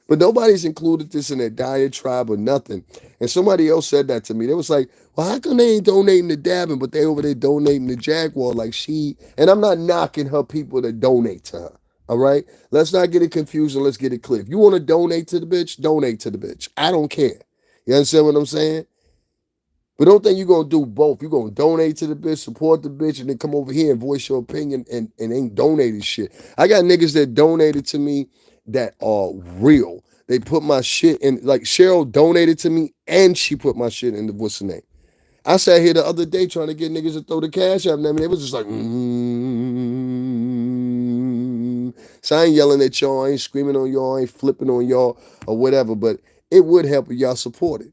But nobody's included this in their diatribe or nothing. And somebody else said that to me. They was like, well, how come they ain't donating to Dabin, but they over there donating to Jaguar like she, and I'm not knocking her people that donate to her. All right? Let's not get it confused and let's get it clear. If you want to donate to the bitch, donate to the bitch. I don't care. You understand what I'm saying? But don't think you're gonna do both. You're gonna donate to the bitch, support the bitch, and then come over here and voice your opinion and ain't donated shit. I got niggas that donated to me that are real. They put my shit in, like Cheryl donated to me and she put my shit in the what's the name. I sat here the other day trying to get niggas to throw the cash at me. I mean, it was just like, So I ain't yelling at y'all, I ain't screaming on y'all, I ain't flipping on y'all or whatever, but it would help if y'all support it.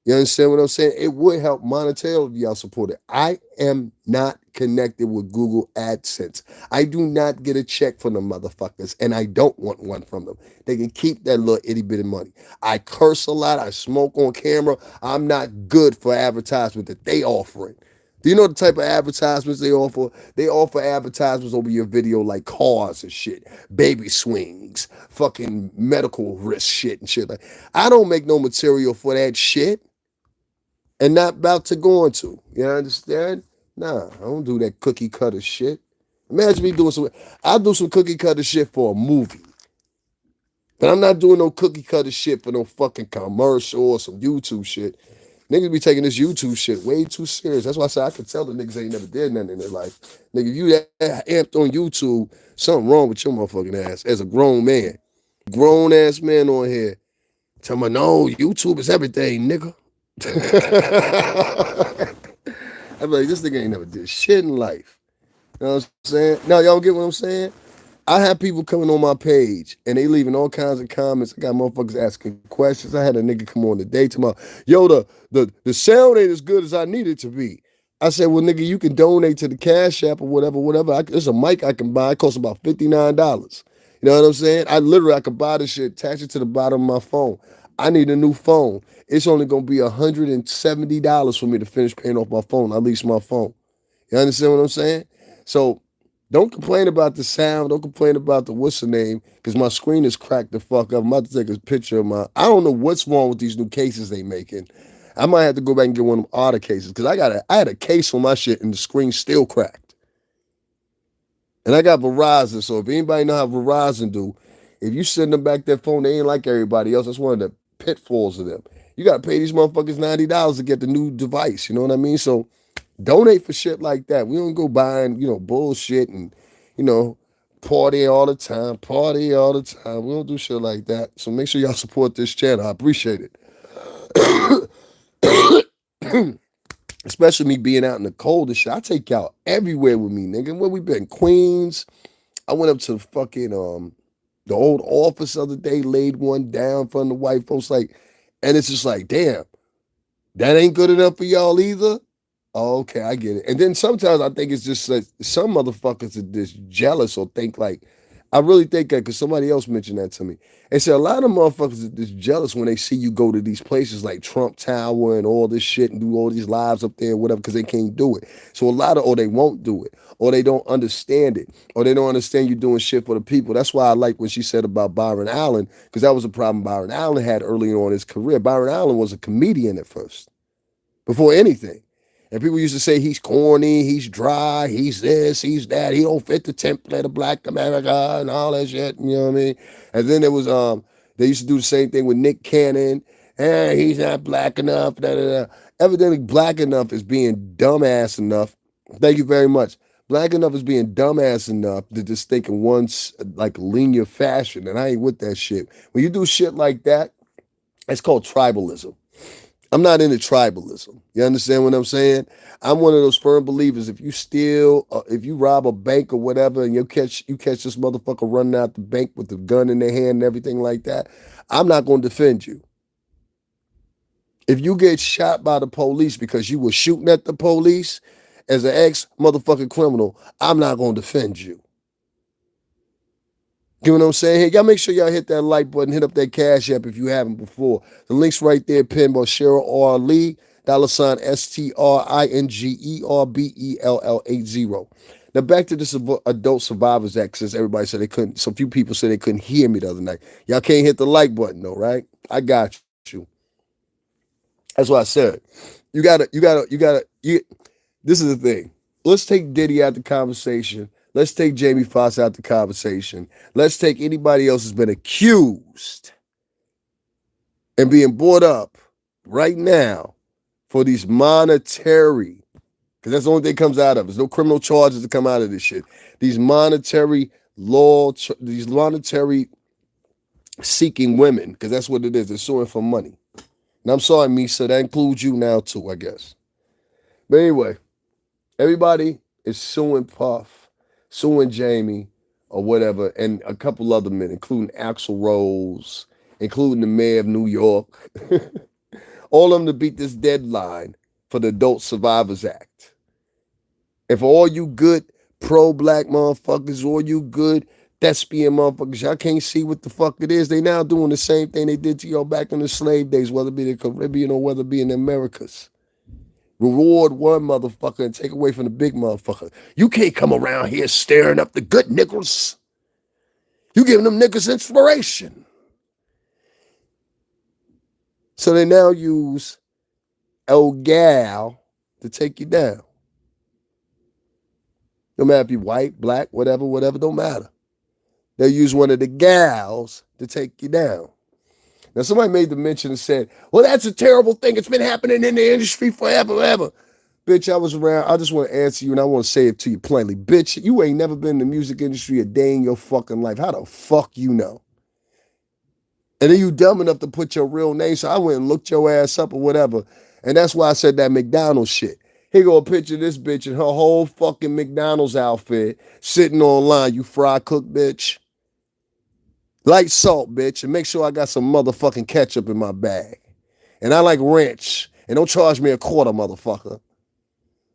You understand what I'm saying? It would help monetarily if y'all support it. I am not connected with Google AdSense. I do not get a check from them motherfuckers, and I don't want one from them. They can keep that little itty bitty money. I curse a lot. I smoke on camera. I'm not good for advertisement that they offering. Do you know the type of advertisements they offer? They offer advertisements over your video like cars and shit, baby swings, fucking medical risk shit and shit. Like, I don't make no material for that shit and not about to go into. You understand? Nah, I don't do that cookie cutter shit. Imagine me doing some. I'll do some cookie cutter shit for a movie, but I'm not doing no cookie cutter shit for no fucking commercial or some YouTube shit. Niggas be taking this YouTube shit way too serious. That's why I said I could tell the niggas ain't never did nothing in their life. Nigga, if you that amped on YouTube, something wrong with your motherfucking ass as a grown man. Grown ass man on here. Tell me, no, YouTube is everything, nigga. I'm like, this nigga ain't never did shit in life. You know what I'm saying? Now, y'all get what I'm saying? I have people coming on my page and they leaving all kinds of comments. I got motherfuckers asking questions. I had a nigga come on today tomorrow. Yo, the sound ain't as good as I need it to be. I said, well, nigga, you can donate to the Cash App or whatever. There's a mic I can buy. It costs about $59. You know what I'm saying? I could buy this shit, attach it to the bottom of my phone. I need a new phone. It's only gonna be $170 for me to finish paying off my phone. I lease my phone. You understand what I'm saying? So don't complain about the sound. Don't complain about the what's the name, because my screen is cracked the fuck up. I'm about to take a picture of my. I don't know what's wrong with these new cases they making. I might have to go back and get one of them auto cases because I had a case for my shit and the screen's still cracked. And I got Verizon, so if anybody know how Verizon do, If you send them back their phone, they ain't like everybody else. That's one of the pitfalls of them. You gotta pay these motherfuckers $90 to get the new device. You know what I mean? So donate for shit like that. We don't go buying, bullshit and, you know, party all the time. We don't do shit like that. So make sure y'all support this channel. I appreciate it. Especially me being out in the cold and shit. I take y'all everywhere with me, nigga. Where we been? Queens. I went up to fucking the old office the other day, laid one down from the white folks, like, and it's just like, damn, that ain't good enough for y'all either. Oh, okay, I get it. And then sometimes I think it's just like some motherfuckers are just jealous or think like, I really think that because somebody else mentioned that to me. And so a lot of motherfuckers are just jealous when they see you go to these places like Trump Tower and all this shit and do all these lives up there, whatever, because they can't do it. So or they won't do it, or they don't understand it, or they don't understand you doing shit for the people. That's why I like when she said about Byron Allen, because that was a problem Byron Allen had early on in his career. Byron Allen was a comedian at first, before anything. And people used to say he's corny, he's dry, he's this, he's that, he don't fit the template of Black America and all that shit. You know what I mean? And then there was they used to do the same thing with Nick Cannon. Hey, he's not black enough. Da, da, da. Evidently, black enough is being dumbass enough. Thank you very much. Black enough is being dumbass enough to just think in one like linear fashion. And I ain't with that shit. When you do shit like that, it's called tribalism. I'm not into tribalism. You understand what I'm saying? I'm one of those firm believers. If you steal, if you rob a bank or whatever, and you catch this motherfucker running out the bank with the gun in their hand and everything like that, I'm not going to defend you. If you get shot by the police because you were shooting at the police as an ex motherfucking criminal, I'm not going to defend you. You know what I'm saying? Hey, y'all make sure y'all hit that like button, hit up that Cash App if you haven't before. The link's right there, pinned by Cheryl R. Lee, $STRINGERBELL80. Now back to this Adult Survivors Act, since everybody said they couldn't, so few people said they couldn't hear me the other night. Y'all can't hit the like button though, right? I got you. That's what I said. You gotta, this is the thing. Let's take Diddy out the conversation. Let's take Jamie Foxx out the conversation. Let's take anybody else who's been accused and being brought up right now for these monetary, because that's the only thing that comes out of it. There's no criminal charges that come out of this shit. These monetary seeking women, because that's what it is. They're suing for money. And I'm sorry, Misa, that includes you now too, I guess. But anyway, everybody is suing Puff, suing Jamie, or whatever, and a couple other men, including Axl Rose, including the mayor of New York. All of them to beat this deadline for the Adult Survivors Act. And for all you good pro-black motherfuckers, all you good thespian motherfuckers, y'all can't see what the fuck it is. They now doing the same thing they did to y'all back in the slave days, whether it be the Caribbean or whether it be in the Americas. Reward one motherfucker and take away from the big motherfucker. You can't come around here staring up the good niggas. You giving them niggas inspiration. So they now use a gal to take you down. No matter if you're white, black, whatever, don't matter. They'll use one of the gals to take you down. Now, somebody made the mention and said, well, that's a terrible thing. It's been happening in the industry forever. Bitch, I was around. I just want to answer you, and I want to say it to you plainly. Bitch, you ain't never been in the music industry a day in your fucking life. How the fuck you know? And then you dumb enough to put your real name, so I went and looked your ass up or whatever. And that's why I said that McDonald's shit. Here go a picture of this bitch in her whole fucking McDonald's outfit sitting online, you fry cook bitch. Light salt, bitch, and make sure I got some motherfucking ketchup in my bag. And I like ranch. And don't charge me a quarter, motherfucker.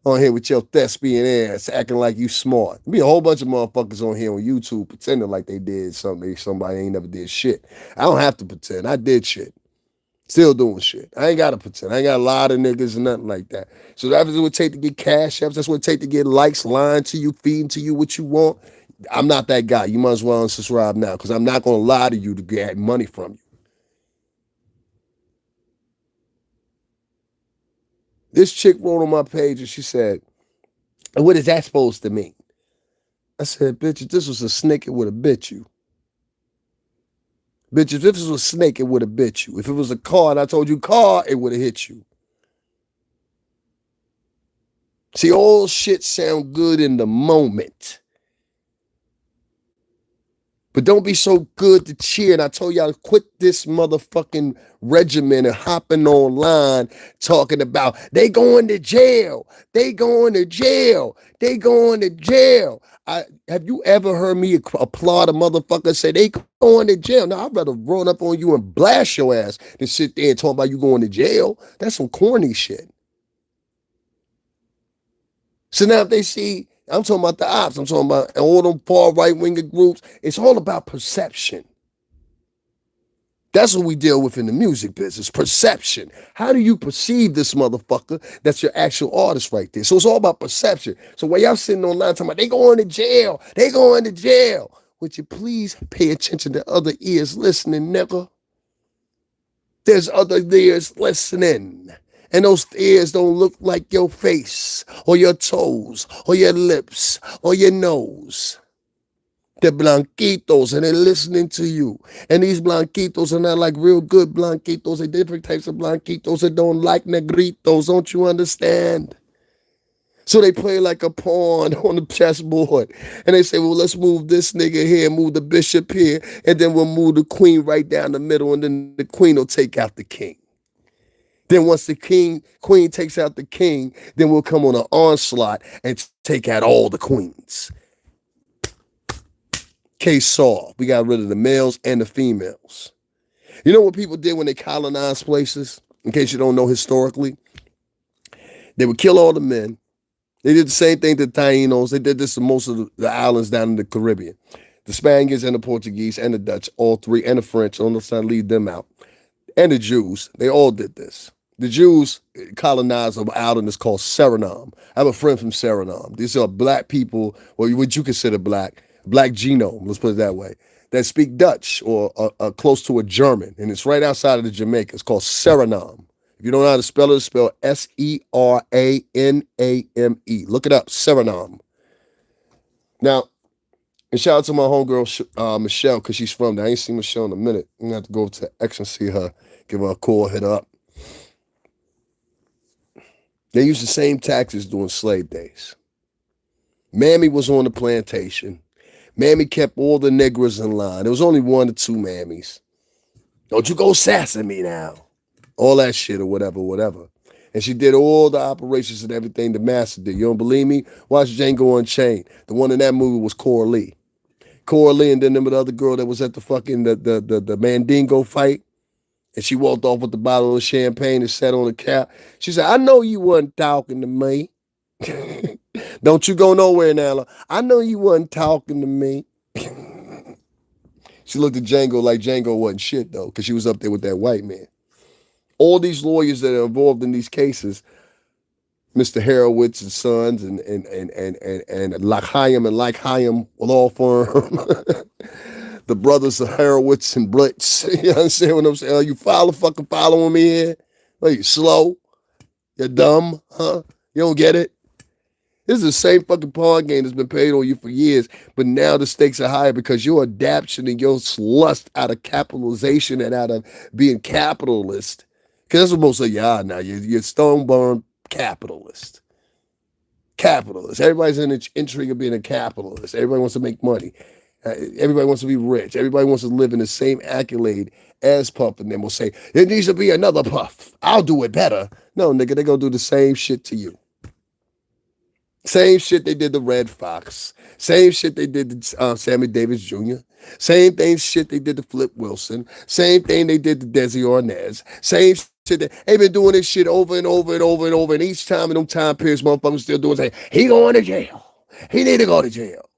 On here with your thespian ass acting like you smart. Be a whole bunch of motherfuckers on here on YouTube pretending like they did something. Somebody ain't never did shit. I don't have to pretend. I did shit. Still doing shit. I ain't got to pretend. I ain't got a lot of niggas and nothing like that. So that's what it would take to get cash apps. That's what it take to get likes, lying to you, feeding to you what you want. I'm not that guy. You might as well unsubscribe now because I'm not going to lie to you to get money from you. This chick wrote on my page and she said, what is that supposed to mean? I said, bitch, if this was a snicket, would have bit you. Bitch, if this was a snake, it would have bit you. If it was a car and I told you car, it would have hit you. See, all shit sound good in the moment. But don't be so good to cheer. And I told y'all to quit this motherfucking regimen and hopping online talking about they going to jail. They going to jail. They going to jail. Have you ever heard me applaud a motherfucker say they going to jail? No, I'd rather run up on you and blast your ass than sit there and talk about you going to jail. That's some corny shit. So now if they see, I'm talking about the ops, I'm talking about all them far right-winger groups, it's all about perception. That's what we deal with in the music business, perception. How do you perceive this motherfucker that's your actual artist right there? So it's all about perception. So while y'all sitting online talking about they going to jail, they going to jail, would you please pay attention to other ears listening, nigga? There's other ears listening. And those ears don't look like your face or your toes or your lips or your nose. They're blanquitos and they're listening to you. And these blanquitos are not like real good blanquitos. They're different types of blanquitos that don't like negritos. Don't you understand? So they play like a pawn on the chessboard. And they say, well, let's move this nigga here, move the bishop here, and then we'll move the queen right down the middle, and then the queen will take out the king. Then once the queen takes out the king, then we'll come on an onslaught and take out all the queens. Case solved. We got rid of the males and the females. You know what people did when they colonized places? In case you don't know historically, they would kill all the men. They did the same thing to the Tainos. They did this to most of the islands down in the Caribbean. The Spaniards and the Portuguese and the Dutch, all three, and the French. Let's not leave them out. And the Jews, they all did this. The Jews colonized an island that's called Suriname. I have a friend from Suriname. These are black people, or what you consider black genome, let's put it that way, that speak Dutch or close to a German. And it's right outside of the Jamaica. It's called Suriname. If you don't know how to spell it, it's spelled Seraname. Look it up, Suriname. Now, and shout out to my homegirl, Michelle, because she's from there. I ain't seen Michelle in a minute. I'm going to have to go to X and see her, give her a call, hit her up. They used the same taxes during slave days. Mammy was on the plantation. Mammy kept all the niggers in line. There was only one or two mammies. Don't you go sassing me now. All that shit or whatever. And she did all the operations and everything the master did. You don't believe me? Watch Django Unchained. The one in that movie was Coralie. Coralie, and then the other girl that was at the fucking the Mandingo fight. And she walked off with the bottle of champagne and sat on the couch. She said, I know you wasn't talking to me. Don't you go nowhere now. I know you wasn't talking to me. She looked at Django like Django wasn't shit, though, because she was up there with that white man. All these lawyers that are involved in these cases, Mr. Horowitz and Sons and Lachaim and Lachaim law firm, the brothers of Horowitz and Blitz. You understand what I'm saying? Are you fucking following me here? Are you slow? You're dumb, huh? You don't get it? This is the same fucking pawn game that's been paid on you for years, but now the stakes are higher because your adaptation and your lust out of capitalization and out of being capitalist, because that's what most of you are now. You're stone-born capitalist. Capitalist. Everybody's in the intrigue of being a capitalist. Everybody wants to make money. Everybody wants to be rich. Everybody wants to live in the same accolade as Puff, and then we'll say, there needs to be another Puff. I'll do it better. No, nigga, they're going to do the same shit to you. Same shit they did to Red Fox. Same shit they did to Sammy Davis Jr. Same thing shit they did to Flip Wilson. Same thing they did to Desi Arnaz. Same shit. They've been doing this shit over and over and over and over. And each time in them time periods, motherfuckers still doing it. He going to jail. He need to go to jail.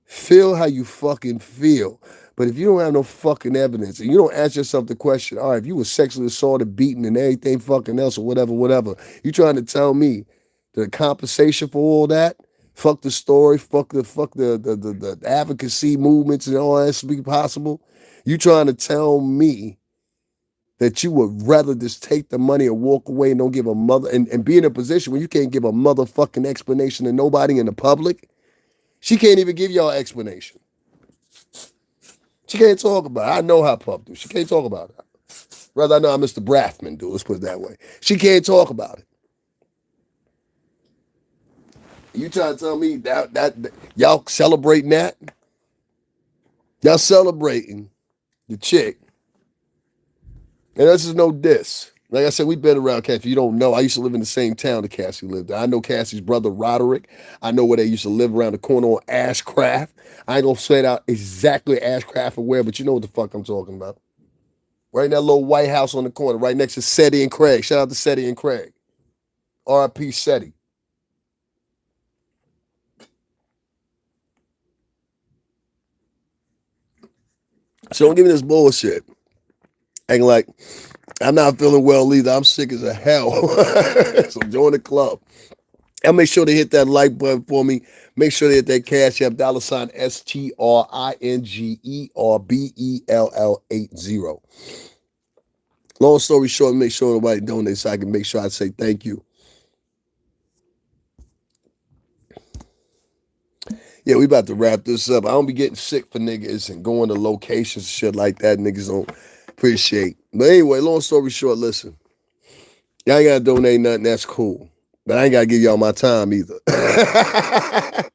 Feel how you fucking feel. But if you don't have no fucking evidence and you don't ask yourself the question, all right, if you were sexually assaulted, beaten, and everything fucking else or whatever, you trying to tell me the compensation for all that? Fuck the story, fuck the advocacy movements and all that to be possible. You trying to tell me that you would rather just take the money and walk away and don't give a mother and be in a position where you can't give a motherfucking explanation to nobody in the public? She can't even give y'all an explanation. She can't talk about it. I know how Puff do. She can't talk about it. Rather, I know how Mr. Brathman do. Let's put it that way. She can't talk about it. You trying to tell me that y'all celebrating that? Y'all celebrating the chick. And this is no diss. Like I said, we've been around Cassie. If you don't know, I used to live in the same town that Cassie lived in. I know Cassie's brother, Roderick. I know where they used to live around the corner on Ashcraft. I ain't going to say it out exactly Ashcraft or where, but you know what the fuck I'm talking about. Right in that little white house on the corner, right next to Seti and Craig. Shout out to Seti and Craig. R.I.P. Seti. So don't give me this bullshit. Acting like I'm not feeling well either. I'm sick as a hell. So join the club. And make sure to hit that like button for me. Make sure to hit that Cash App $ STRINGERBELL80. Long story short, make sure nobody donates so I can make sure I say thank you. Yeah, we about to wrap this up. I don't be getting sick for niggas and going to locations and shit like that. Niggas don't appreciate. But anyway, long story short, listen. Y'all ain't gotta donate nothing, that's cool. But I ain't gotta give y'all my time either. I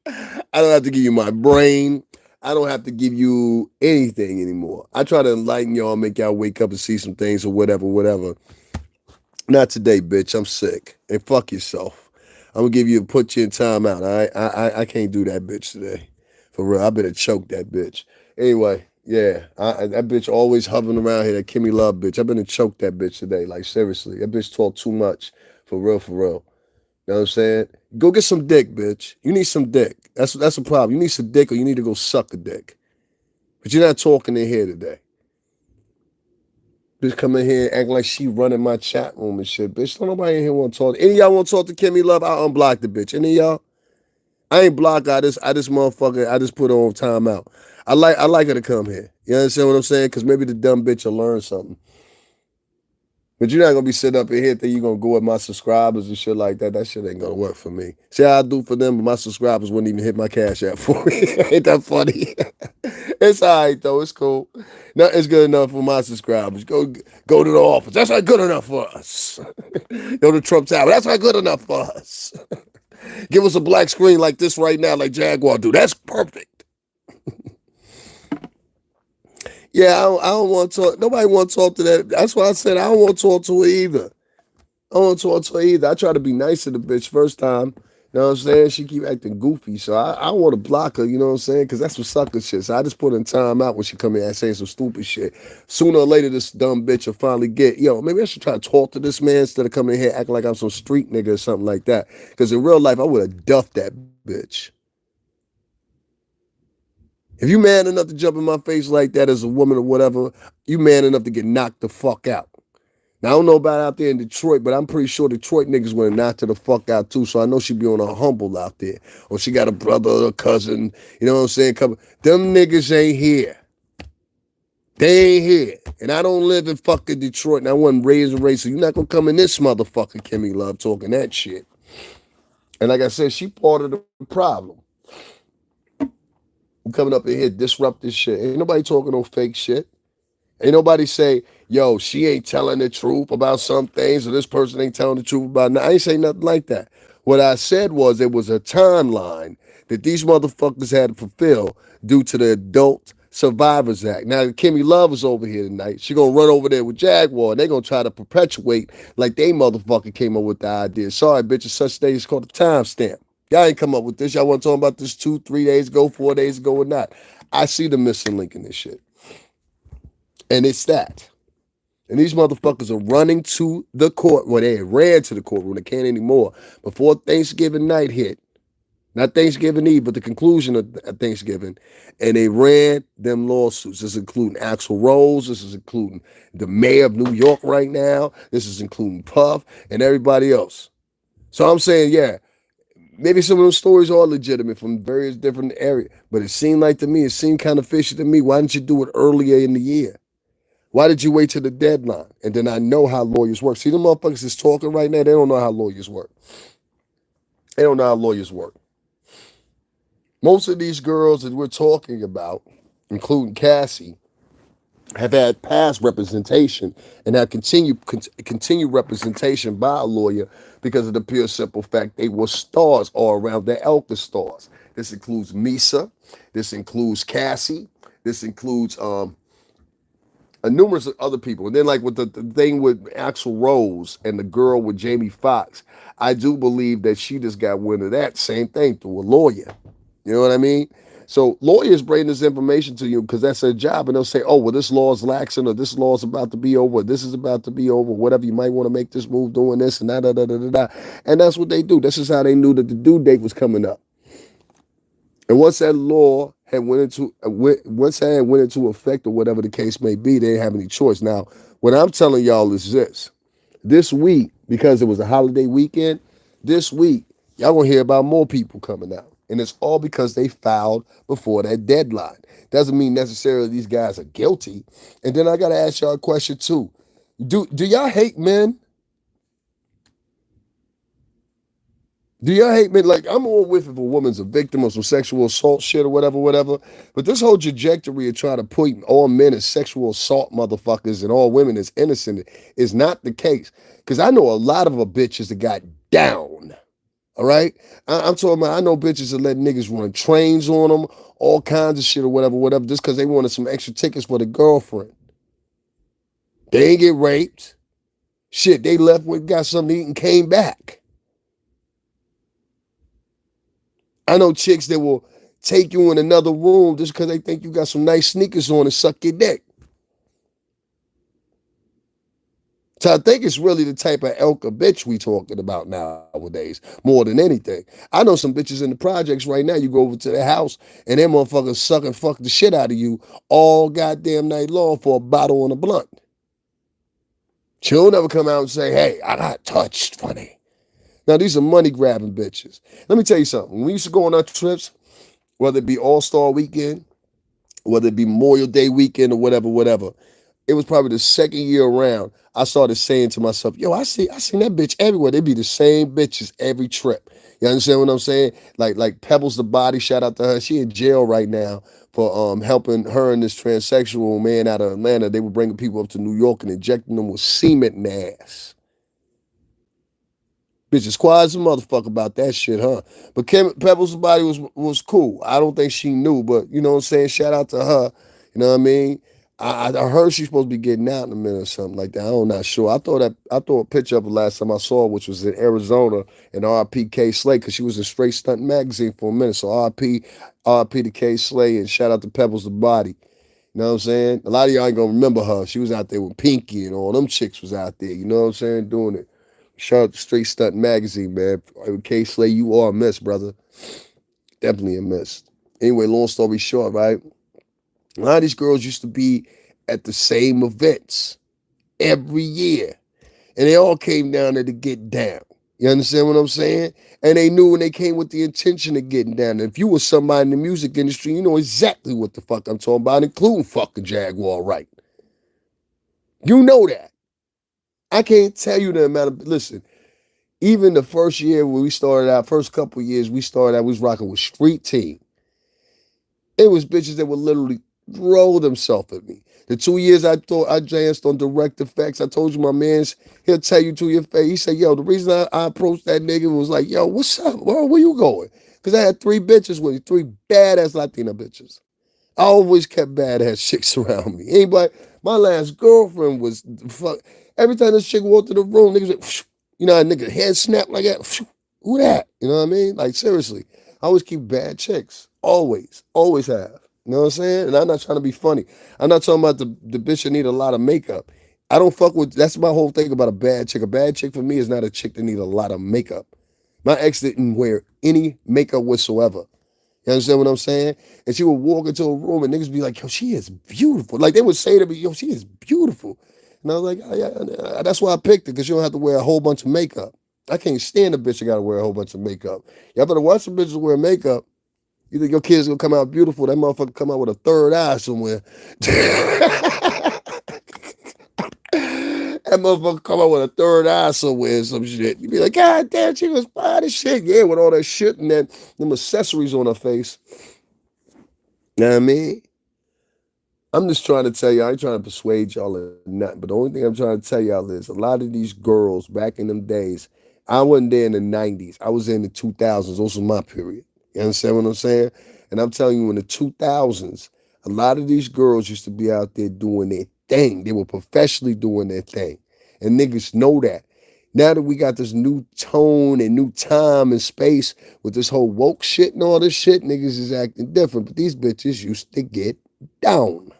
don't have to give you my brain. I don't have to give you anything anymore. I try to enlighten y'all, make y'all wake up and see some things or whatever. Not today, bitch. I'm sick. And fuck yourself. I'm gonna put you in timeout. I can't do that bitch today. For real. I better choke that bitch. Anyway, yeah. That bitch always hovering around here, that Kimmy Love bitch. I better choke that bitch today. Like seriously. That bitch talk too much. For real. You know what I'm saying? Go get some dick, bitch. You need some dick. That's a problem. You need some dick or you need to go suck a dick. But you're not talking in here today. Bitch come in here acting like she running my chat room and shit. Bitch, don't nobody in here want to talk. Any of y'all want to talk to Kimmy Love? I'll unblock the bitch. Any of y'all? I ain't block I just motherfucker, I just put her on timeout. I like her to come here. You understand what I'm saying? Because maybe the dumb bitch will learn something. But you're not gonna be sitting up in here thinking you're gonna go with my subscribers and shit like that. That shit ain't gonna work for me. See how I do for them, but my subscribers wouldn't even hit my Cash App for me. Ain't that funny? It's all right though. It's cool. Nothing's good enough for my subscribers. Go to the office. That's not good enough for us. Go to Trump Tower. That's not good enough for us. Give us a black screen like this right now, like Jaguar do. That's perfect. Yeah, I don't want to talk. Nobody want to talk to that. That's why I said I don't want to talk to her either. I don't want to talk to her either. I try to be nice to the bitch first time. You know what I'm saying? She keep acting goofy. So I want to block her, you know what I'm saying? Because that's some sucker shit. So I just put in time out when she come in and saying some stupid shit. Sooner or later, this dumb bitch will finally get, maybe I should try to talk to this man instead of coming in here acting like I'm some street nigga or something like that. Because in real life, I would have duffed that bitch. If you man enough to jump in my face like that as a woman or whatever, you man enough to get knocked the fuck out. Now, I don't know about out there in Detroit, but I'm pretty sure Detroit niggas would have knocked her the fuck out too, so I know she be on her humble out there. Or she got a brother or a cousin, you know what I'm saying? Them niggas ain't here. They ain't here. And I don't live in fucking Detroit, and I wasn't raised and raised, so you're not gonna come in this motherfucker, Kimmy Love, talking that shit. And like I said, she part of the problem. I'm coming up in here, disrupt this shit. Ain't nobody talking no fake shit. Ain't nobody say, yo, she ain't telling the truth about some things, or this person ain't telling the truth about nothing. I ain't say nothing like that. What I said was there was a timeline that these motherfuckers had to fulfill due to the Adult Survivors Act. Now, Kimmy Love is over here tonight. She gonna run over there with Jaguar, and they gonna try to perpetuate like they motherfucker came up with the idea. Sorry, bitch, it's such thing. It's called a timestamp. Y'all ain't come up with this. Y'all want to talk about this 2, 3 days ago, 4 days ago, or not. I see the missing link in this shit. And it's that. And these motherfuckers are running to the court. Well, they ran to the courtroom. They can't anymore. Before Thanksgiving night hit, not Thanksgiving Eve, but the conclusion of Thanksgiving, and they ran them lawsuits. This is including Axl Rose. This is including the mayor of New York right now. This is including Puff and everybody else. So I'm saying, yeah, maybe some of those stories are legitimate from various different areas, but it seemed kind of fishy to me. Why didn't you do it earlier in the year? Why did you wait till the deadline? And then I know how lawyers work. See, the motherfuckers is talking right now. They don't know how lawyers work. They don't know how lawyers work. Most of these girls that we're talking about, including Cassie, have had past representation and have continued representation by a lawyer because of the pure simple fact they were stars all around. Their Elka stars. This includes Misa. This includes Cassie. This includes numerous other people. And then like with the thing with Axl Rose and the girl with Jamie Foxx, I do believe that she just got wind of that same thing through a lawyer. You know what I mean? So lawyers bring this information to you because that's their job, and they'll say, "Oh, well, this law is laxing, or this law is about to be over, or this is about to be over, whatever. You might want to make this move doing this and da. And that's what they do. This is how they knew that the due date was coming up. And once that law had once that had went into effect, or whatever the case may be, they didn't have any choice. Now, what I'm telling y'all is this week, because it was a holiday weekend, this week, y'all gonna hear about more people coming out. And it's all because they filed before that deadline. Doesn't mean necessarily these guys are guilty. And then I gotta ask y'all a question too. Do y'all hate men? Do y'all hate men? Like, I'm all with if a woman's a victim of some sexual assault shit or whatever. But this whole trajectory of trying to put all men as sexual assault motherfuckers and all women as innocent is not the case. Because I know a lot of bitches that got down. All right? I'm talking about, I know bitches that let niggas run trains on them, all kinds of shit or whatever, just because they wanted some extra tickets for the girlfriend. They ain't get raped. Shit, they left with, got something to eat and came back. I know chicks that will take you in another room just because they think you got some nice sneakers on and suck your dick. So I think it's really the type of Elka bitch we talking about nowadays, more than anything. I know some bitches in the projects right now, you go over to their house and them motherfuckers suck and fuck the shit out of you all goddamn night long for a bottle and a blunt. She'll never come out and say, "Hey, I got touched, funny." Now, these are money-grabbing bitches. Let me tell you something. When we used to go on our trips, whether it be All-Star Weekend, whether it be Memorial Day weekend or whatever, it was probably the second year around, I started saying to myself, yo, I seen that bitch everywhere. They be the same bitches every trip. You understand what I'm saying? Like Pebbles the Body, shout out to her. She in jail right now for helping her and this transsexual man out of Atlanta. They were bringing people up to New York and injecting them with cement in the ass. Bitch is quiet as a motherfucker about that shit, huh? But Pebbles' body was cool. I don't think she knew, but you know what I'm saying? Shout out to her. You know what I mean? I heard she's supposed to be getting out in a minute or something like that. I'm not sure. I thought a picture of her last time I saw her, which was in Arizona, and RIP K Slay, because she was in Straight Stunt magazine for a minute. So RIP to K Slay, and shout out to Pebbles the Body. You know what I'm saying? A lot of y'all ain't gonna remember her. She was out there with Pinky and all them chicks was out there. You know what I'm saying? Doing it. Shout out to Straight Stunt magazine, man. K Slay, you are a miss, brother. Definitely a miss. Anyway, long story short, right? A lot of these girls used to be at the same events every year. And they all came down there to get down. You understand what I'm saying? And they knew when they came with the intention of getting down. And if you were somebody in the music industry, you know exactly what the fuck I'm talking about, including fucking Jaguar, Wright. You know that. I can't tell you the amount of, listen, even the first year when we started out, first couple of years we was rocking with Street Team. It was bitches that would literally throw themselves at me. The 2 years I thought I danced on Direct Effects, I told you my man's, he'll tell you to your face. He said, yo, the reason I approached that nigga was like, yo, what's up? Where you going? Because I had 3 bitches with me, 3 badass Latina bitches. I always kept badass chicks around me. Anybody, my last girlfriend was, fuck, every time this chick walked in the room, niggas like, you know, a nigga head snap like that. Who that? You know what I mean? Like, seriously. I always keep bad chicks. Always. Always have. You know what I'm saying? And I'm not trying to be funny. I'm not talking about the bitch that need a lot of makeup. I don't fuck with, that's my whole thing about a bad chick. A bad chick for me is not a chick that need a lot of makeup. My ex didn't wear any makeup whatsoever. You understand what I'm saying? And she would walk into a room and niggas be like, yo, she is beautiful. Like they would say to me, yo, she is beautiful. And I was like, oh, yeah, that's why I picked her, because you don't have to wear a whole bunch of makeup. I can't stand a bitch that got to wear a whole bunch of makeup. Y'all better watch some bitches wear makeup. You think your kid's going to come out beautiful? That motherfucker come out with a third eye somewhere. That motherfucker come out with a third eye somewhere or some shit. You be like, God damn, she was fine as shit. Yeah, with all that shit and them accessories on her face. You know what I mean? I'm just trying to tell you, I ain't trying to persuade y'all or nothing, but the only thing I'm trying to tell y'all is a lot of these girls back in them days, I wasn't there in the 90s. I was in the 2000s. Those was my period. You understand what I'm saying? And I'm telling you, in the 2000s, a lot of these girls used to be out there doing their thing. They were professionally doing their thing. And niggas know that. Now that we got this new tone and new time and space with this whole woke shit and all this shit, niggas is acting different. But these bitches used to get down.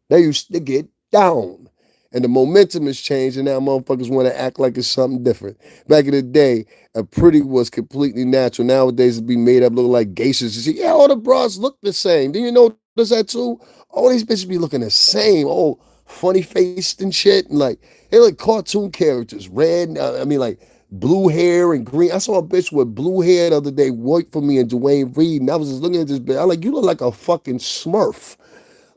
They used to get down. And the momentum has changed, and now motherfuckers want to act like it's something different. Back in the day, a pretty was completely natural. Nowadays, it be made up looking like geishas. You see, yeah, all the bras look the same. Do you notice that too? All these bitches be looking the same, all funny faced and shit, and like they like cartoon characters, red. I mean, like blue hair and green. I saw a bitch with blue hair the other day work for me in Dwayne Reed, and I was just looking at this bitch. I'm like, you look like a fucking Smurf.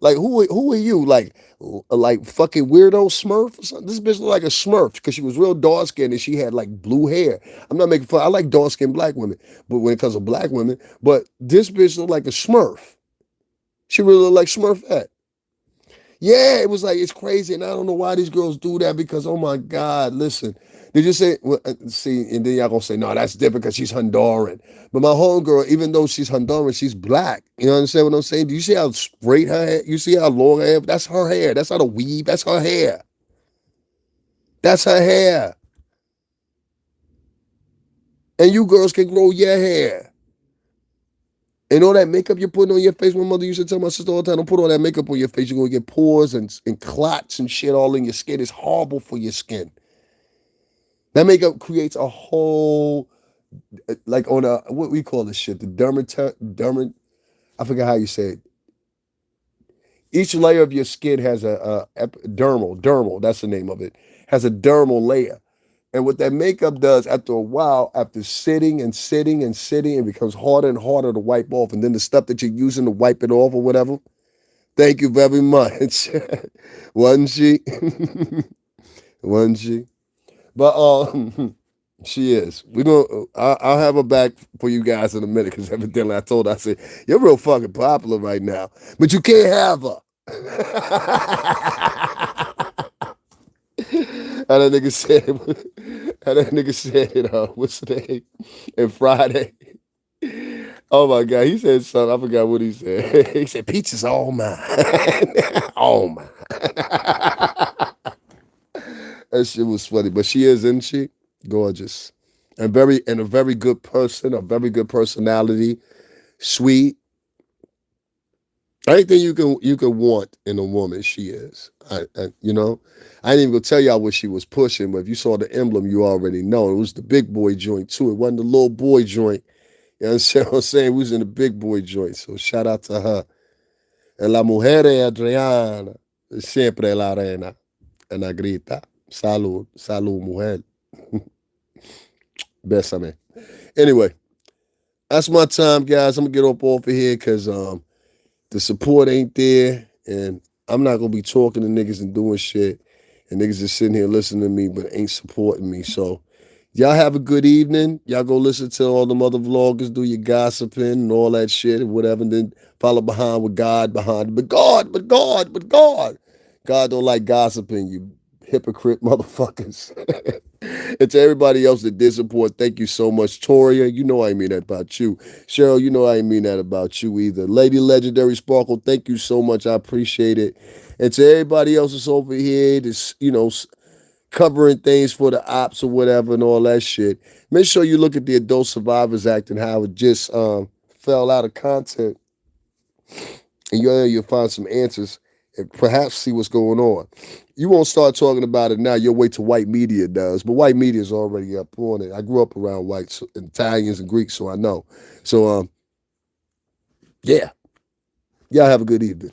Like who are you? Like fucking weirdo Smurf or something? This bitch looked like a Smurf because she was real dark skinned and she had like blue hair. I'm not making fun. I like dark skinned black women, but when it comes to black women, but this bitch looked like a Smurf. She really looked like Smurfette. Yeah, it was like it's crazy, and I don't know why these girls do that because oh my God, listen, they just say well, see, and then y'all gonna say no, that's different because she's Honduran. But my homegirl, even though she's Honduran, she's black. You understand what I'm saying? Do you see how straight her hair? You see how long her hair? That's her hair. That's not a weave. That's her hair. That's her hair. And you girls can grow your hair. And all that makeup you're putting on your face, my mother used to tell my sister all the time, don't put all that makeup on your face. You're going to get pores and clots and shit all in your skin. It's horrible for your skin. That makeup creates a whole, like on a, what we call this shit, the I forget how you say it. Each layer of your skin has a dermal, that's the name of it, has a dermal layer. And what that makeup does after a while, after sitting and sitting and sitting, it becomes harder and harder to wipe off. And then the stuff that you're using to wipe it off or whatever, thank you very much. Wasn't she? Wasn't she? But she is. We're gonna I'll have her back for you guys in a minute because evidently I told her, I said, you're real fucking popular right now. But you can't have her. How that nigga said what's the name? And Friday. Oh my God, he said something. I forgot what he said. He said, pizza's all mine. All mine. That shit was funny. But she is, isn't she? Gorgeous. And a very good person, a very good personality, sweet. Anything you can want in a woman, she is. You know, I didn't even go tell y'all what she was pushing, but if you saw the emblem, you already know it was the big boy joint too. It wasn't the little boy joint. You understand what I'm saying? We was in the big boy joint. So shout out to her. And la mujer Adriana, siempre la reina, en la grita. Salud, salud, mujer. Bésame. Anyway, that's my time, guys. I'm gonna get up off of here because the support ain't there, and I'm not gonna be talking to niggas and doing shit, and niggas just sitting here listening to me but ain't supporting me. So y'all have a good evening. Y'all go listen to all the other vloggers, do your gossiping and all that shit and whatever, and then follow behind with God behind it. But God. God don't like gossiping, you hypocrite motherfuckers. And to everybody else that did support, thank you so much. Toria, you know I mean that about you. Cheryl, you know I ain't mean that about you either. Lady Legendary Sparkle, thank you so much. I appreciate it. And to everybody else that's over here, that's, covering things for the ops or whatever and all that shit, make sure you look at the Adult Survivors Act and how it just fell out of content. And you'll find some answers and perhaps see what's going on. You won't start talking about it now. You'll wait till white media does. But white media is already up on it. I grew up around whites, Italians, and Greeks, so I know. So, yeah. Y'all have a good evening.